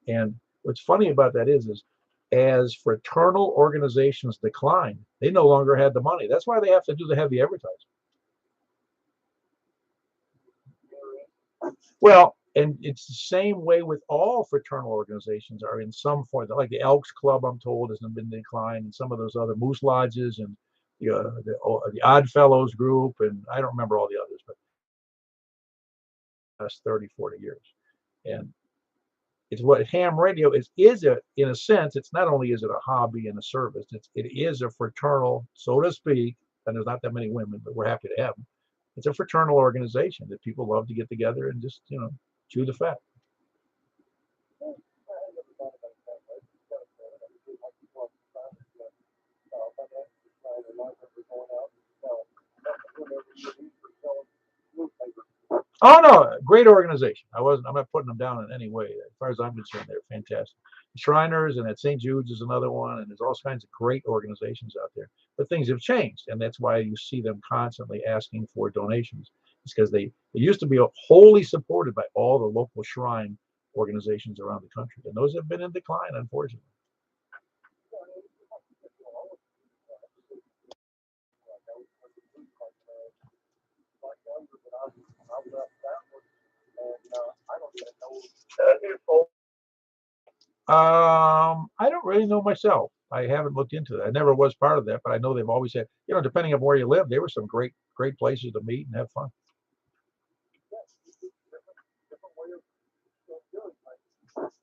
and what's funny about that is as fraternal organizations declined, they no longer had the money. That's why they have to do the heavy advertising. Well, and it's the same way with all fraternal organizations are in some form. Like the Elks Club, I'm told, has been declined, and some of those other Moose Lodges and the Odd Fellows group, and I don't remember all the others, but that's 30, 40 years. And it's what ham radio is in a sense. It's not only is it a hobby and a service, it is a fraternal, so to speak, and there's not that many women, but we're happy to have them. It's a fraternal organization that people love to get together and just chew the fat. Oh no, great organization. I'm not putting them down in any way. As far as I'm concerned, they're fantastic. The Shriners and at St. Jude's is another one, and there's all kinds of great organizations out there. But things have changed, and that's why you see them constantly asking for donations. It's because they used to be wholly supported by all the local shrine organizations around the country, and those have been in decline, unfortunately. I don't really know myself. I haven't looked into that. I never was part of that, but I know they've always had, depending on where you live, there were some great places to meet and have fun.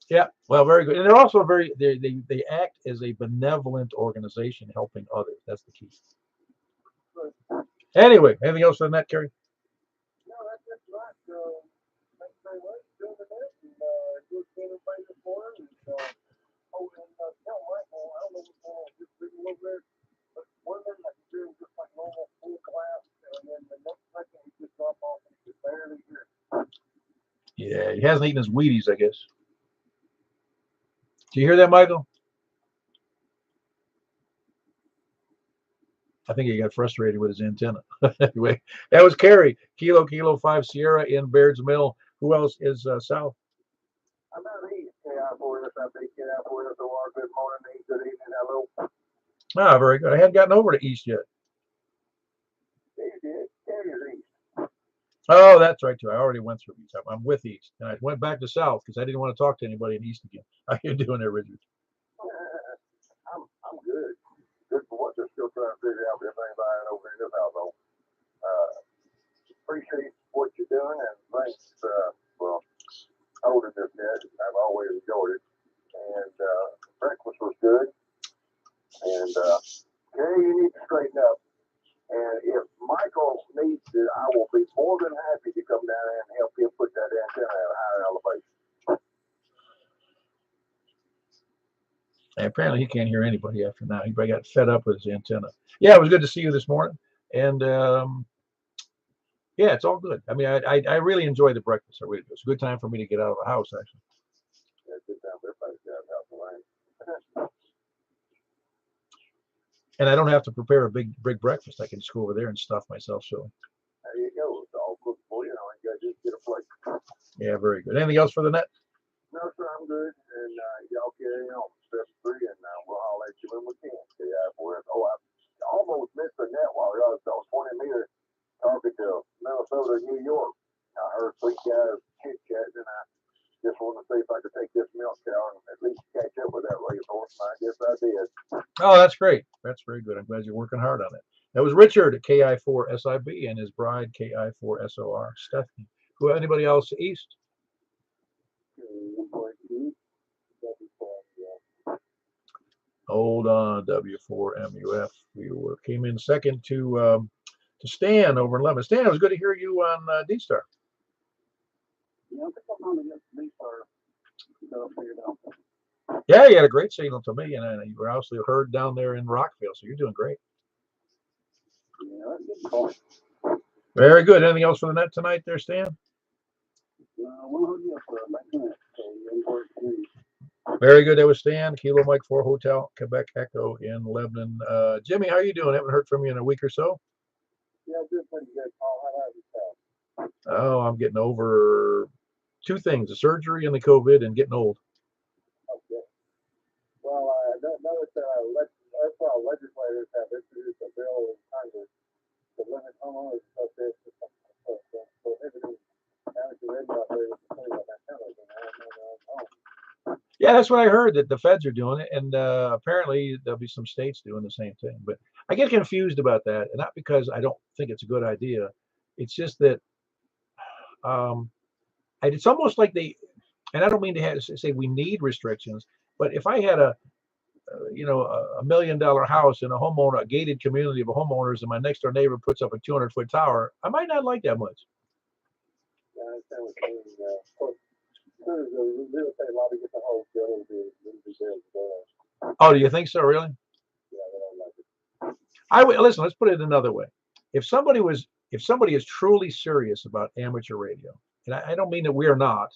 Yeah, well, very good. And they're also they act as a benevolent organization helping others. That's the key. Anyway, anything else on that, Kerry? Yeah, he hasn't eaten his Wheaties, I guess. Do you hear that, Michael? I think he got frustrated with his antenna. Anyway, that was Kerry, Kilo 5 Sierra in Baird's Mill. Who else is south? I'm out east, KI4, KI4, SOR, good morning, good evening, hello. Ah, very good. I hadn't gotten over to east yet. Oh, that's right too. I already went through east. I'm with east, and I went back to south because I didn't want to talk to anybody in east again. How you doing there, Richard? I'm good. Good for what they're still trying to figure out everything buying over in this household. Appreciate what you're doing, and thanks, well, holding this net. I've always enjoyed it. And breakfast was good. And Kerry, you need to straighten up. And if Michael needs to, I will be more than happy to come down and help him put that antenna at a higher elevation. And apparently he can't hear anybody after now. He probably got fed up with his antenna. Yeah, it was good to see you this morning. And yeah, it's all good. I mean, I really enjoy the breakfast. I really do. It's a good time for me to get out of the house, actually. Yeah, good time for everybody to get out of the house. And I don't have to prepare a big breakfast. I can just go over there and stuff myself. So there you go. It's all cooked for you. You got to just get a plate. Yeah, very good. Anything else for the net? No, sir, I'm good. And y'all carry on. Step 3 and on 20-meter talking to Minnesota, New York. I heard 3 guys chit-chatting, and I just wanted to see if I could take this milk cow and at least catch up with that racehorse, and I guess I did. Oh, that's great. That's very good. I'm glad you're working hard on it. That was Richard at KI4SIB and his bride KI4SOR, Stephanie. Who? Anybody else east? Hold on, W4MUF. We came in second to Stan over in Lebanon. Stan, it was good to hear you on D-Star. Yeah, I think I'm going to get D-Star figured out. Yeah, you had a great signal to me, and you were obviously heard down there in Rockville, so you're doing great. Yeah, that's good call. Very good. Anything else for the net tonight there, Stan? Very good. That was Stan, Kilo Mike 4 Hotel, Quebec Echo in Lebanon. Jimmy, how are you doing? Haven't heard from you in a week or so. Yeah, doing pretty good, Paul. How about yourself? Oh, I'm getting over 2 things: the surgery and the COVID, and getting old. Okay. Well, I noticed that legislators have introduced a bill in Congress to limit homeowners associations from prohibiting amateur radio operators from putting up antennas in their home. Yeah, that's what I heard, that the feds are doing it, and apparently there'll be some states doing the same thing. But I get confused about that, and not because I don't think it's a good idea. It's just that it's almost like they, and I don't mean to say we need restrictions, but if I had a $1 million house in a gated community of homeowners, and my next door neighbor puts up a 200-foot tower, I might not like that much. Yeah, I understand what you're saying. Of course, there's a real estate lobby get the whole bill to be there. Oh, do you think so, really? Yeah, they don't like it. Listen, let's put it another way. If somebody is truly serious about amateur radio, and I don't mean that we are not,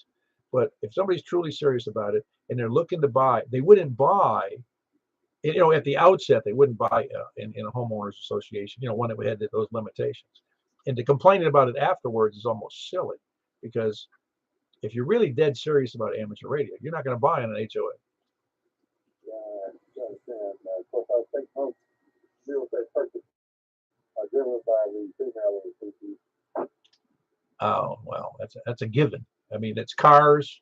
but if somebody's truly serious about it and they're looking to buy, they wouldn't buy, at the outset, they wouldn't buy in a homeowners association, one that had those limitations. And to complain about it afterwards is almost silly, because if you're really dead serious about amateur radio, you're not going to buy in an HOA. Yeah, I understand. Of course, I think most real estate purchases are driven by the female association. Oh, well, that's a given. I mean, it's cars,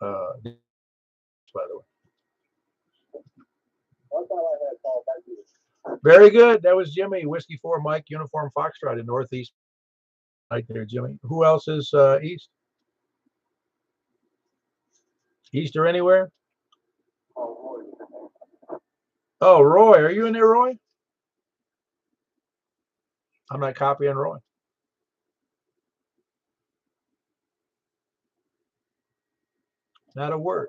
by the way. One thought I had, Paul, back to you. Very good. That was Jimmy, Whiskey 4 Mike, Uniform Foxtrot in Northeast. Right there, Jimmy. Who else is east? East or anywhere? Oh, Roy. Are you in there, Roy? I'm not copying Roy. Not a word.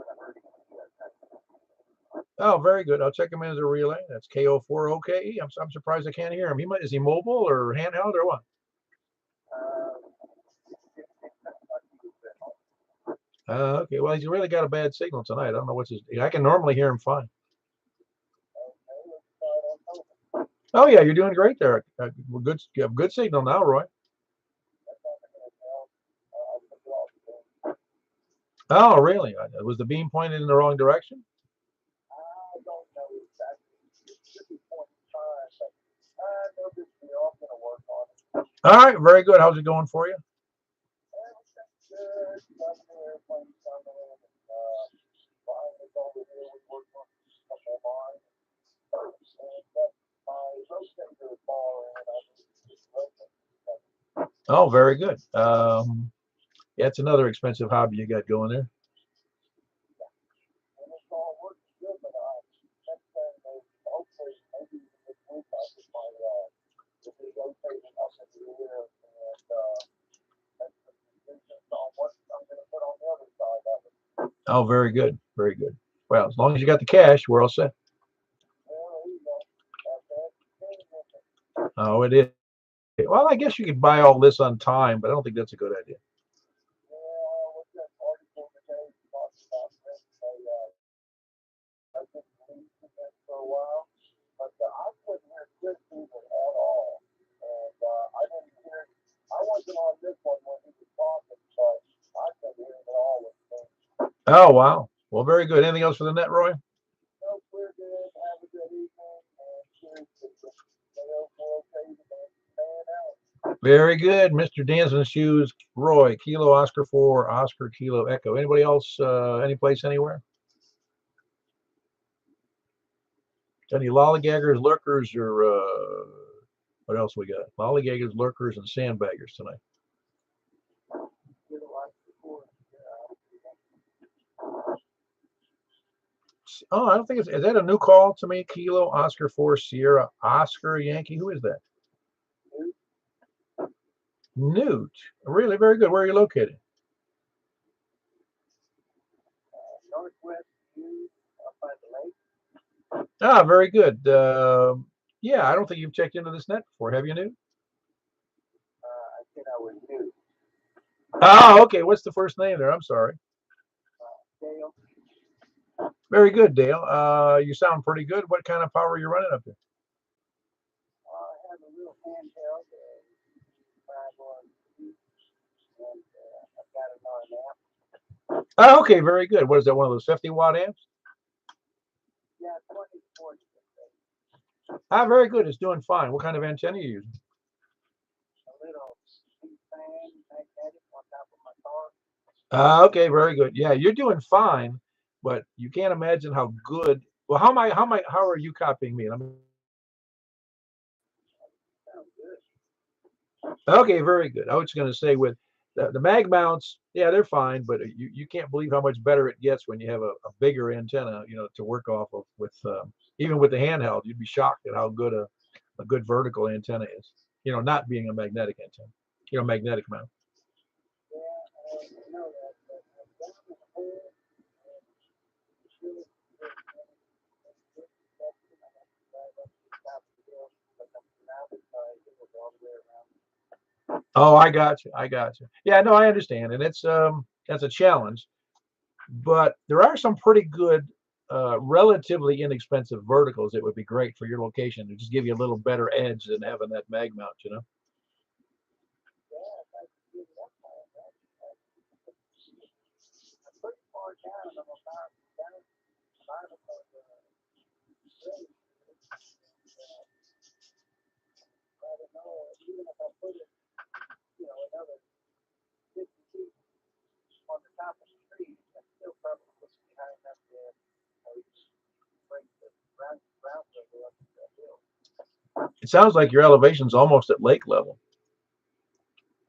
Oh, very good. I'll check him in as a relay. That's KO4OKE. I'm surprised I can't hear him. Is he mobile or handheld or what? Okay. Well, he's really got a bad signal tonight. I don't know what's his. I can normally hear him fine. Oh yeah, you're doing great there. We're good. You have good signal now, Roy. Oh, really? Was the beam pointed in the wrong direction? I don't know exactly. At this point in time, but I know this deal. I'm going to work on it. All right, very good. How's it going for you? Everything's good. Nothing airplanes coming in. Finally over here, we worked on a couple of mine. And my rotator bar in. Oh, very good. Yeah, it's another expensive hobby you got going there. And it's all working good, but next time, hopefully, maybe this week I get my rotating up in the air and make some decisions on what I'm going to put on the other side of it. Oh, very good. Very good. Well, as long as you got the cash, we're all set. Oh, it is. Well, I guess you could buy all this on time, but I don't think that's a good idea. For a while, but I couldn't hear Chris even at all, and I didn't hear. I wasn't on this one when he was talking, but I couldn't hear him at all with me. Oh, wow. Well, very good. Anything else for the net, Roy? No, we're good. Have a good evening, and cheers to the okay. Very good, Mr. Dancing Shoes. Roy, Kilo Oscar 4, Oscar Kilo Echo. Anybody else? Any place, anywhere? Any lollygaggers, lurkers, or what else we got? Lollygaggers, lurkers, and sandbaggers tonight. Oh, I don't think is that a new call to me? Kilo Oscar 4 Sierra Oscar Yankee. Who is that? Newt. Really, very good. Where are you located? Northwest view up by the lake. Ah, very good. Yeah, I don't think you've checked into this net before, have you, Newt? I said I was new. Ah, okay. What's the first name there? I'm sorry. Dale. Very good, Dale. You sound pretty good. What kind of power are you running up there? I have a little handheld 5 and I've got another amp. Ah, okay, very good. What is that? One of those 50-watt amps? Yeah, 20 to 40. Ah, very good. It's doing fine. What kind of antenna are you using? A little fan magnetic on top of my car. Ah, okay, very good. Yeah, you're doing fine, but you can't imagine how good. Well, how are you copying me? Sounds good. Okay, very good. I was going to say with the mag mounts, yeah, they're fine, but you can't believe how much better it gets when you have a bigger antenna, to work off of with even with the handheld. You'd be shocked at how good a good vertical antenna is. Not being a magnetic antenna, magnetic mount. Yeah, I know that. But down in the hole, really, I have to drive up to the top of the hill, but I'm now because it was all the way around. Oh, I got you. I got you. Yeah, no, I understand, and it's that's a challenge. But there are some pretty good, relatively inexpensive verticals that would be great for your location to just give you a little better edge than having that mag mount. Yeah, if I could get it up there, I'm pretty far down. I'm about down bottom of the grade. I don't know, even if I put it, another 50 feet on the top of the tree, that's still probably puts me high enough to break the ground level up to the hill. It sounds like your elevation's almost at lake level.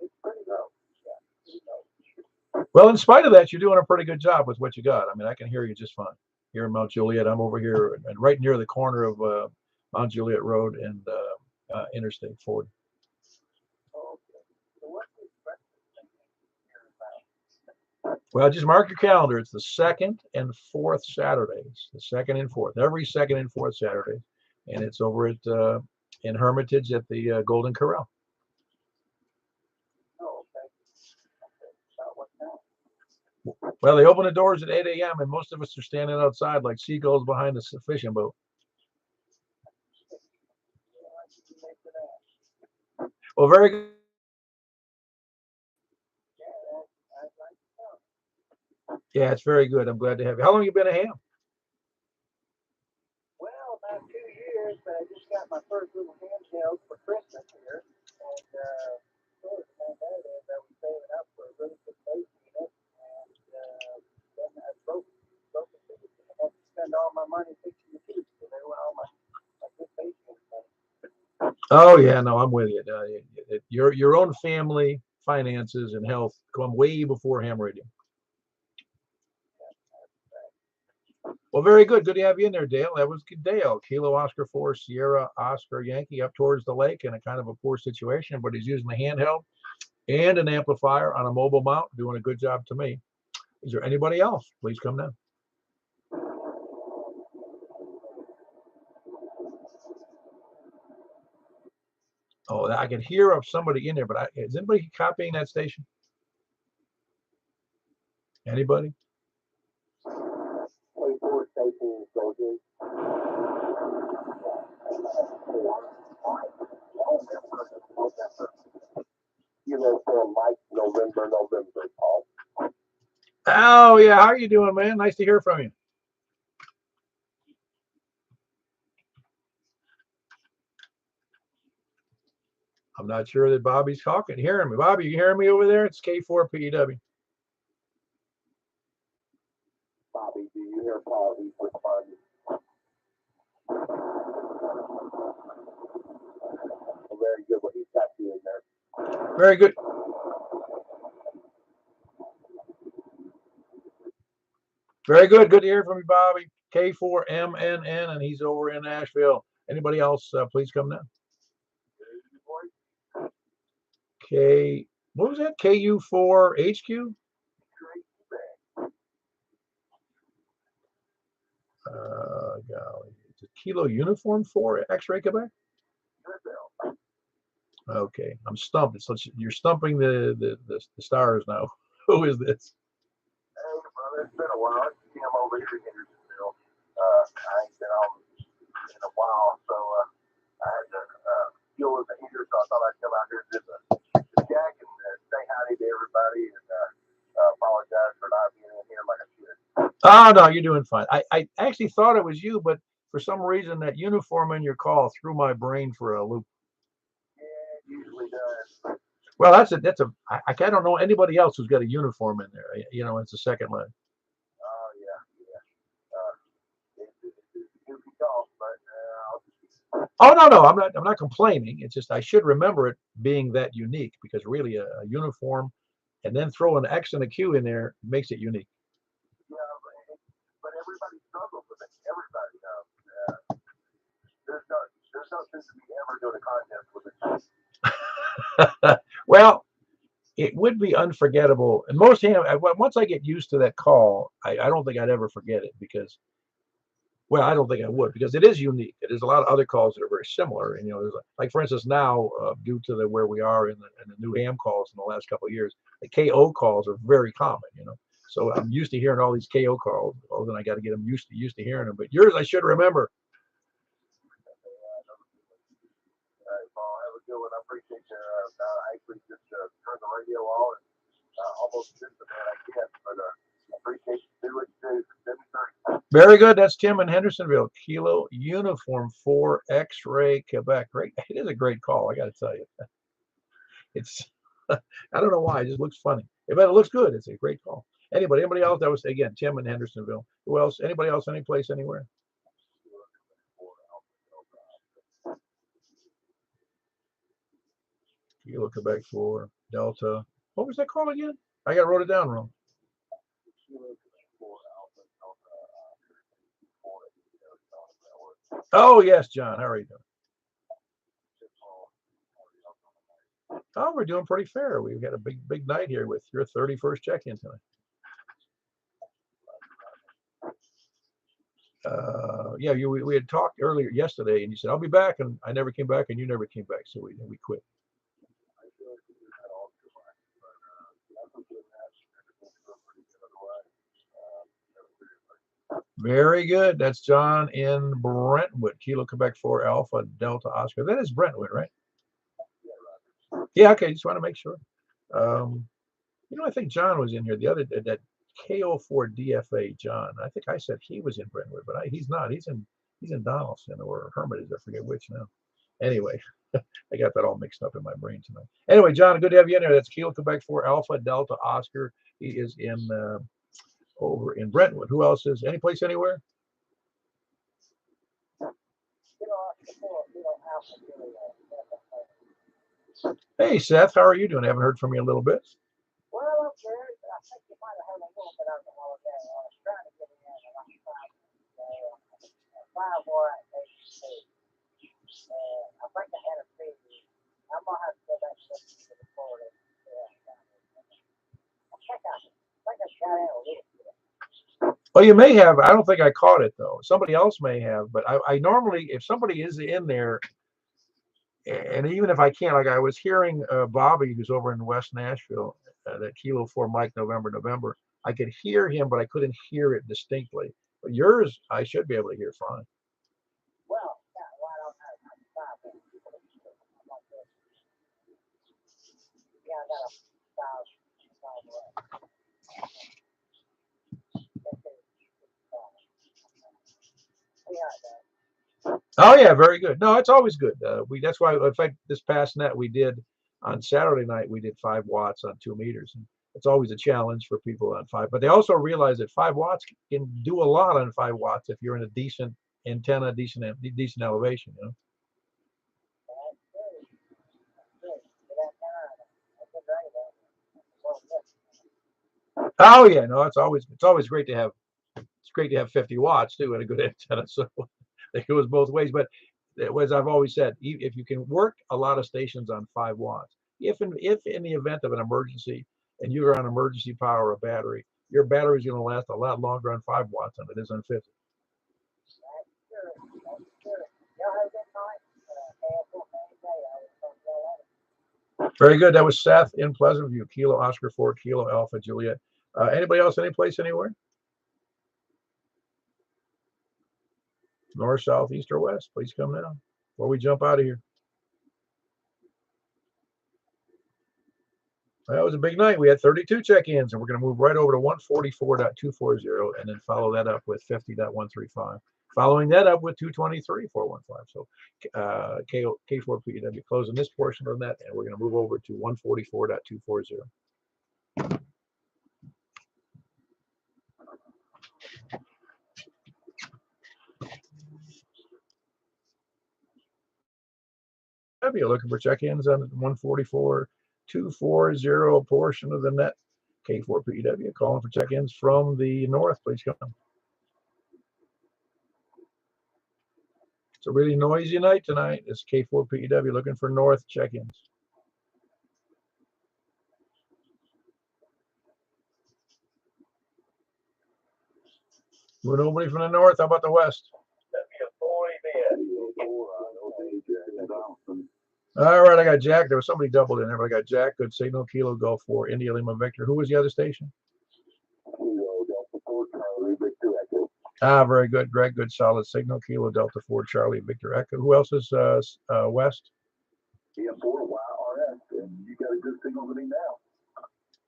It's pretty low. Yeah, pretty low. Well, in spite of that, you're doing a pretty good job with what you got. I mean, I can hear you just fine. Here in Mount Juliet, I'm over here and right near the corner of Mount Juliet Road and Interstate 40. Okay. So what's this breakfast thing here about? Well, just mark your calendar. It's the second and fourth Saturdays. The second and fourth, every second and fourth Saturday, and it's over at in Hermitage at the Golden Corral. Oh, okay. Okay. About what time? Well, they open the doors at 8 a.m. and most of us are standing outside like seagulls behind a fishing boat. Yeah, I should be late for that. Well, very good. Yeah, I'd like to know. Yeah, it's very good. I'm glad to have you. How long have you been a ham? Well, about 2 years, but I just got my first little handheld for Christmas here. And sort of found out is I was saving up for a really good base unit. And then I broke the tooth. And I had to spend all my money fixing the tooth. So they went all my good base unit money. Oh yeah, no, I'm with you. Your own family finances and health come way before ham radio. Well, very good. Good to have you in there, Dale. That was good, Dale. Kilo Oscar 4 Sierra Oscar Yankee up towards the lake in a kind of a poor situation, but he's using a handheld and an amplifier on a mobile mount, doing a good job to me. Is there anybody else? Please come down. Oh, I can hear of somebody in there, but is anybody copying that station? Anybody? 24 stations, soldiers. Kilo for Mike, November, Paul. Oh yeah, how are you doing, man? Nice to hear from you. I'm not sure that Bobby's talking. Hearing me. Bobby, you hearing me over there? It's K4PEW. Bobby, do you hear Paul? He's responding. Oh, very good. Well, he's got you in there. Very good. Very good. Good to hear from you, Bobby. K4MNN, and he's over in Nashville. Anybody else, please come down. What was that? KU4HQ? Golly. It's a Kilo Uniform 4 X-Ray Quebec? Okay. I'm stumped. You're stumping the stars now. Who is this? Hey, brother, it's been a while. It's Tim over here in Hendersonville. I ain't been on in a while, so I had to deal with the heater, so I thought I'd come out here and do the jack and say howdy to everybody and apologize for not being in here like I should. Oh, no, you're doing fine. I actually thought it was you, but for some reason that uniform in your call threw my brain for a loop. Yeah, it usually does. Well, I don't know anybody else who's got a uniform in there. You know, it's a second line. Oh, yeah. It's a goofy call, but Oh, no, I'm not complaining. It's just I should remember it being that unique because really a uniform and then throw an X and a Q in there makes it unique. yeah, but everybody struggles with it. Everybody does. There's no sense of me ever go to contest with it. Well, it would be unforgettable. And once I get used to that call, I don't think I'd ever forget it because, well, I don't think I would because it is unique. There's a lot of other calls that are very similar. And, you know, there's like for instance, now due to where we are in the new ham calls in the last couple of years, the KO calls are very common, you know. So I'm used to hearing all these KO calls. Oh, then I got to get them used to hearing them. But yours, I should remember. All right, Paul, have a good one. I appreciate you. I actually just turned the radio on and almost missed the man I guess, but I appreciate you do what you do. 7:30. Very good. That's Tim in Hendersonville. Kilo Uniform 4 X-Ray Quebec. Great. It is a great call. I got to tell you. It's, I don't know why. It just looks funny. But it looks good. It's a great call. Anybody else? That was, again, Tim in Hendersonville. Who else? Anybody else? Any place, anywhere? Kilo Quebec 4 Delta. What was that call again? I wrote it down wrong. Oh, yes, John. How are you doing? Oh, we're doing pretty fair. We've got a big night here with your 31st check-in tonight. Yeah, we had talked earlier yesterday, and you said I'll be back, and I never came back, and you never came back, so we quit. Very good. That's John in Brentwood, Kilo Quebec 4 Alpha Delta Oscar. That is Brentwood, right? Yeah. Okay. Just want to make sure. You know, I think John was in here. The other that KO4 DFA John. I think I said he was in Brentwood, but he's not. He's in Donaldson or Hermitage. I forget which now. Anyway, I got that all mixed up in my brain tonight. Anyway, John, good to have you in there. That's Kilo Quebec 4 Alpha Delta Oscar. He is in over in Brentwood. Who else is? Any place, anywhere? Hey, Seth, how are you doing? I haven't heard from you in a little bit. Well, okay. I think you might have heard a little bit of it while ago. I was trying to get in there at 5 more at ABC. And I think I had a preview. I'm going to have to go back and listen to the recording. I think I got in a little bit. Well, you may have. I don't think I caught it, though. Somebody else may have. But I normally, if somebody is in there, and even if I can't, like I was hearing Bobby, who's over in West Nashville, that Kilo 4 Mike November, I could hear him, but I couldn't hear it distinctly. But yours, I should be able to hear fine. Well, yeah, well, I don't know. I'm 5 minutes. Yeah, I got a 5 away. Yeah, Oh yeah, very good. No, it's always good. That's why, in fact, this past net we did on Saturday night, we did 5 watts on 2 meters. And it's always a challenge for people on five, but they also realize that 5 watts can do a lot on 5 watts if you're in a decent antenna, decent elevation. You know. Oh yeah, no, it's always great to have. It's great to have 50 watts too and a good antenna. So it goes both ways. But as I've always said, if you can work a lot of stations on 5 watts, if in the event of an emergency and you're on emergency power or battery, your battery is going to last a lot longer on 5 watts than it is on 50. Very good. That was Seth in Pleasant View, Kilo Oscar 4, Kilo Alpha Juliet. Anybody else? Any place anywhere? North, south, east, or west? Please come down before we jump out of here. That was a big night. We had 32 check-ins, and we're going to move right over to 144.240 and then follow that up with 50.135. Following that up with 223.415. So K4PW closing this portion of that, and we're going to move over to 144.240. You're looking for check-ins on 144.240 portion of the net. K4PW calling for check-ins from the north. Please come. It's a really noisy night tonight. It's K4PW looking for north check-ins. Nobody from the north. How about the west? All right, I got Jack. There was somebody doubled in there, but I got Jack. Good signal. Kilo Golf 4, India Lima Victor. Who was the other station? Very good. Greg, good solid signal. Kilo Delta 4 Charlie Victor Echo. Who else is west?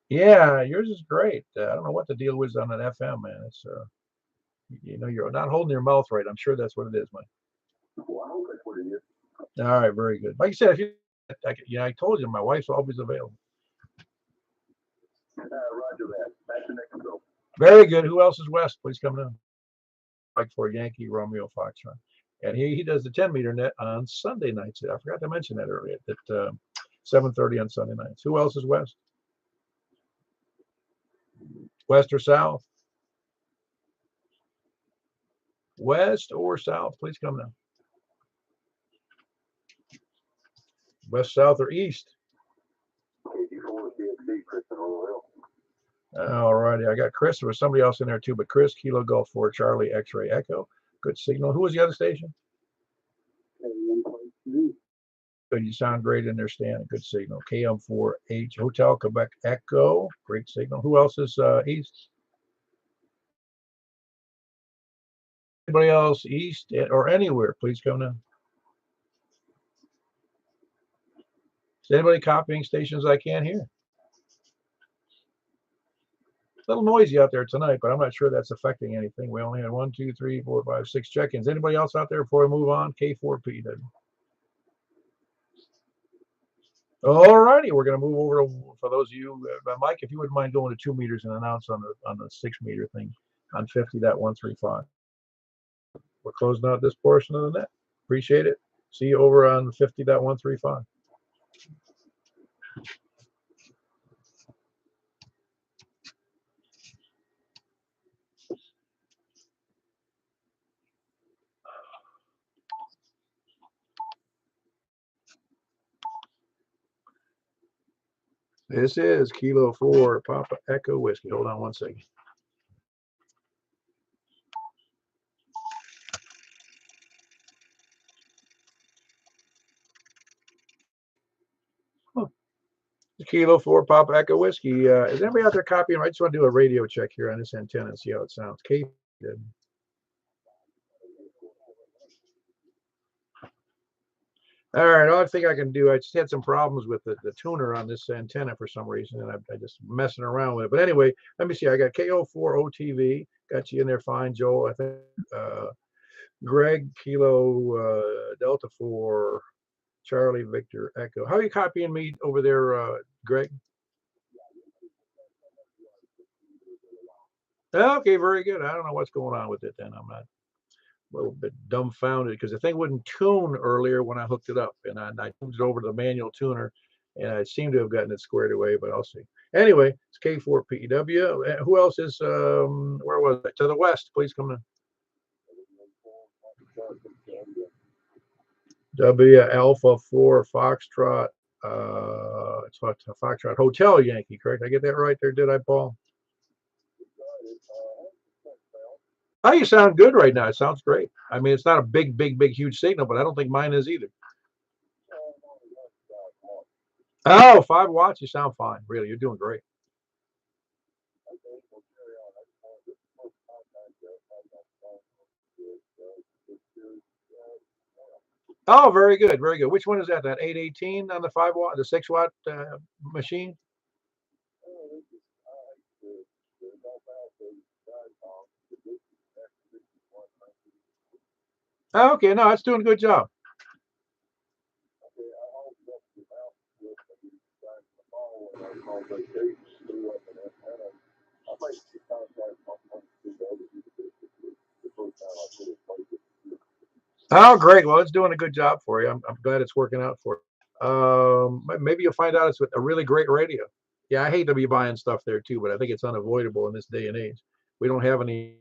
Yeah, yours is great. I don't know what the deal was on an FM, man. It's you're not holding your mouth right. I'm sure that's what it is, man. All right, very good. Like I said, I told you my wife's always available. Roger that. Very good. Who else is west? Please come down. Like for Yankee Romeo Foxtrot, and he does the 10-meter net on Sunday nights. I forgot to mention that earlier. At 7:30 on Sunday nights. Who else is west? West or south? West or south? Please come down. West, south, or east? All righty. I got Chris. There was somebody else in there too, but Chris, Kilo Golf 4 Charlie X-Ray Echo. Good signal. Who was the other station? Good. You sound great in there, Stan. Good signal. KM4H Hotel Quebec Echo. Great signal. Who else is east? Anybody else east or anywhere? Please come down. Is anybody copying stations I can't hear? A little noisy out there tonight, but I'm not sure that's affecting anything. We only had 1, 2, 3, 4, 5, 6 check-ins. Anybody else out there before we move on? K4PW. All righty, we're going to move over to, for those of you, Mike, if you wouldn't mind going to 2 meters and announce on the 6-meter thing on 50.135. We're closing out this portion of the net. Appreciate it. See you over on 50.135. This is Kilo 4 Papa Echo Whiskey. Hold on one second. Kilo 4 Papa Echo Whiskey. Is anybody out there copying? I just want to do a radio check here on this antenna and see how it sounds. Kate did. All right, all I think I can do, I just had some problems with the tuner on this antenna for some reason, and I just messing around with it. But anyway, let me see. I got KO4 OTV, got you in there fine, Joel. I think Greg, Kilo, Delta 4, Charlie, Victor, Echo. How are you copying me over there, Greg? Okay, very good. I don't know what's going on with it then. I'm not a little bit dumbfounded because the thing wouldn't tune earlier when I hooked it up, and I tuned it over to the manual tuner, and I seem to have gotten it squared away, but I'll see. Anyway, it's K4PW. Who else is, where was it? To the west, please come in. W Alpha 4 Foxtrot, it's a Foxtrot Hotel Yankee, correct? I get that right there, did I, Paul? Oh, you sound good right now. It sounds great. I mean, it's not a big, huge signal, but I don't think mine is either. Oh, 5 watts. You sound fine. Really, you're doing great. Oh, very good, very good. Which one is that? That 818 on the 5 watt, the 6 watt machine? Oh, okay, no, it's doing a good job. Oh, great. Well, it's doing a good job for you. I'm glad it's working out for you. Maybe you'll find out it's a really great radio. Yeah, I hate to be buying stuff there too, but I think it's unavoidable in this day and age. We don't have any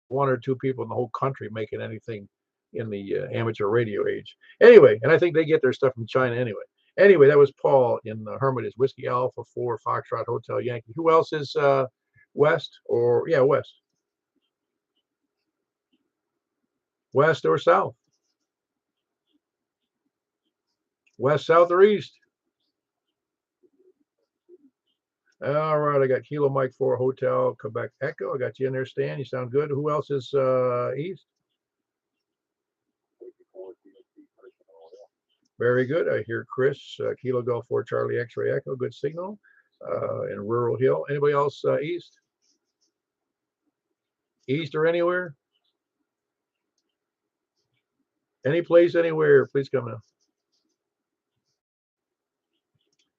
1 or 2 people in the whole country making anything in the amateur radio age. Anyway, and I think they get their stuff from China anyway. Anyway, that was Paul in Hermitage, Whiskey Alpha 4 Foxtrot Hotel Yankee. Who else is west or yeah, west? West or south? West, south, or east? All right, I got Kilo Mike 4 Hotel Quebec Echo. I got you in there, Stan. You sound good. Who else is east? Very good. I hear Chris, Kilo Golf 4 Charlie X-Ray Echo. Good signal in Rural Hill. Anybody else east? East or anywhere? Any place, anywhere, please come in.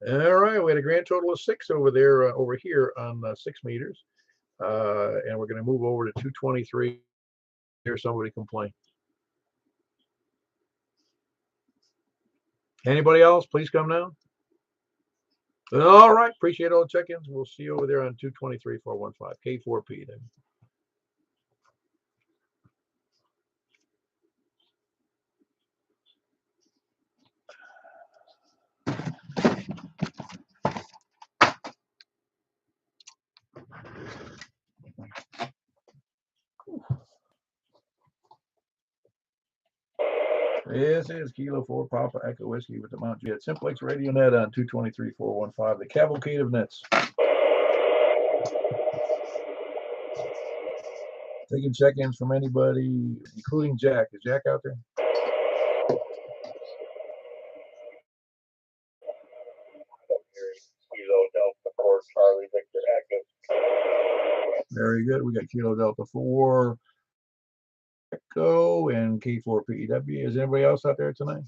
All right, we had a grand total of 6 over there, over here on 6 meters. And we're going to move over to 223. Hear somebody complain. Anybody else? Please come now. All right, appreciate all the check-ins. We'll see you over there on 223-415, K4P then. This is Kilo 4 Papa Echo Whiskey with the Mount Jet Simplex Radio Net on 223-415, the cavalcade of nets. Taking check-ins from anybody, including Jack. Is Jack out there? Kilo Delta 4 Charlie Victor Echo. Very good. We got Kilo Delta 4 Echo and K4PEW. Is anybody else out there tonight?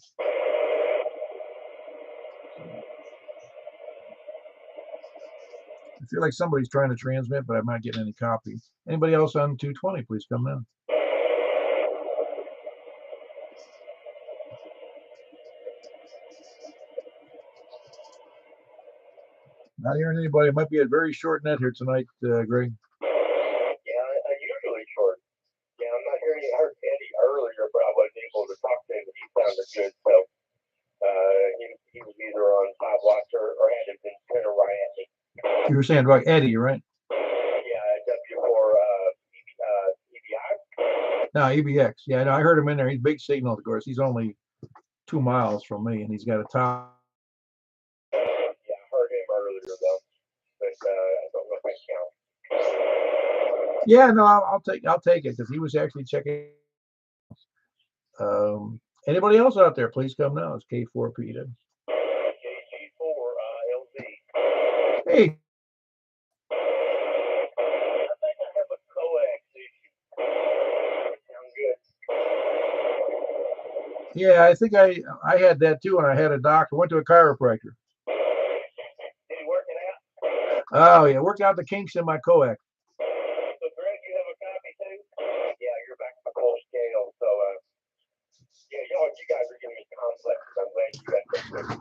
I feel like somebody's trying to transmit, but I'm not getting any copy. Anybody else on 220, please come in. Not hearing anybody. It might be a very short net here tonight, Greg. Yeah, usually short. Yeah, I'm not hearing you. I heard Eddie earlier, but I wasn't able to talk to him, but he sounded good. So he was either on 5 watts or had his antenna right at me. You were saying about Eddie, right? Yeah, W4 EBI. No, EBX. Yeah, no, I heard him in there. He's big signal, of course. He's only 2 miles from me, and he's got a top. Yeah, I heard him earlier though, but I don't know if I count. Yeah, no, I'll take it because he was actually checking. Anybody else out there? Please come now. It's K4P. KG4 LZ. Hey. I think I have a coax issue. Sound good. Yeah, I think I had that too, and I had a doctor. Went to a chiropractor. Did he work it out? Oh yeah, worked out the kinks in my coax. So Greg, you have a copy too? Yeah, you're back to full scale. So yeah, you guys are giving me complex. I'm glad you got that.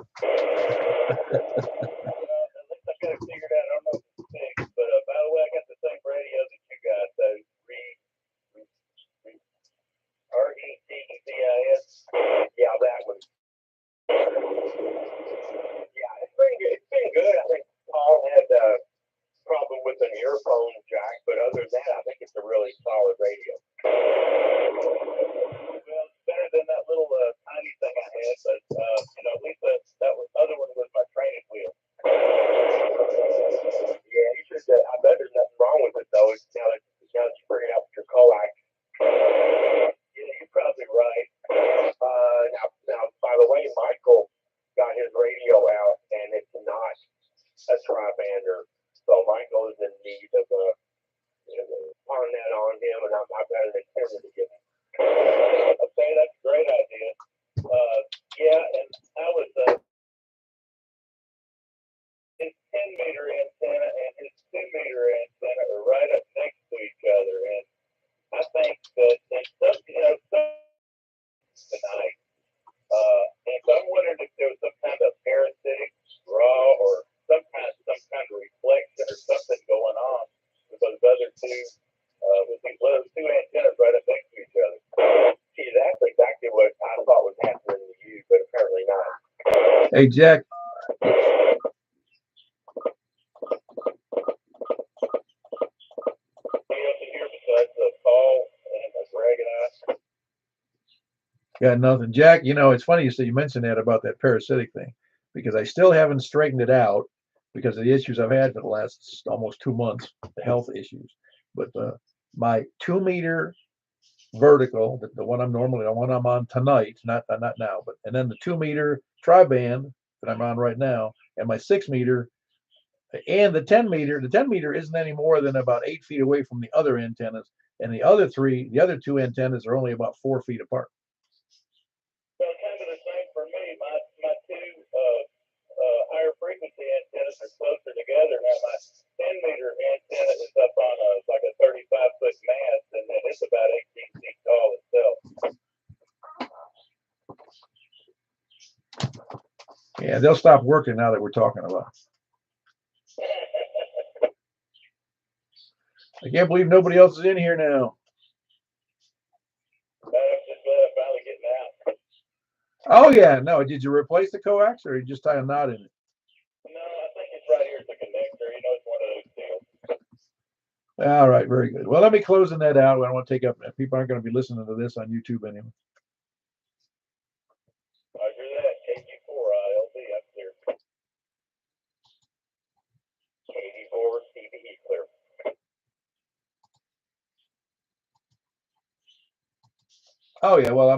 At least I got it figured out. I don't know if it's fixed, but by the way, I got the same radio that you got. So RECDIS. Yeah, that one. Yeah, it's been good. I think Paul had a problem with an earphone jack, but other than that, I think it's a really solid radio. Well, it's better than that little tiny thing I had, but at least that was other one was my training wheel. Yeah, you should. I bet there's nothing wrong with it though. It's now that you figured out your coax. Yeah, you're probably right. Now, by the way, Michael got his radio out, and it's not a tri-bander. So Michael is in need of pouring that on him, and I've got an antenna to give him. Okay, that's a great idea. Yeah, and I was his 10-meter antenna and his 2-meter antenna are right up next to each other, and I think that tonight. And so I'm wondering if there was some kind of parasitic draw or some kind of reflection or something going on with those other two, with these little two antennas right up next to each other. See, that's exactly what I thought was happening to you, but apparently not. Hey Jack. Got nothing. Jack, it's funny you mentioned that about that parasitic thing, because I still haven't straightened it out because of the issues I've had for the last almost 2 months, the health issues. But my 2-meter vertical, the one I'm on tonight, not now, but and then the 2-meter tri-band that I'm on right now, and my 6-meter and the 10-meter isn't any more than about 8 feet away from the other antennas, and the other two antennas are only about 4 feet apart. Well, kind of the same for me. My two higher frequency antennas are closer together. Now my 10-meter antenna is up on like a 35-foot mast, and then it's about 18 feet tall itself. Yeah, they'll stop working now that we're talking about. I can't believe nobody else is in here now. Finally getting out. Oh yeah, no. Did you replace the coax, or did you just tie a knot in it? No, I think it's right here at the connector. It's one of those deals. All right, very good. Well, let me closing that out. I don't want to take up. People aren't going to be listening to this on YouTube anyway. Roger that. KG4 ILD up there. KG4 CBE clear. Oh yeah. Well, I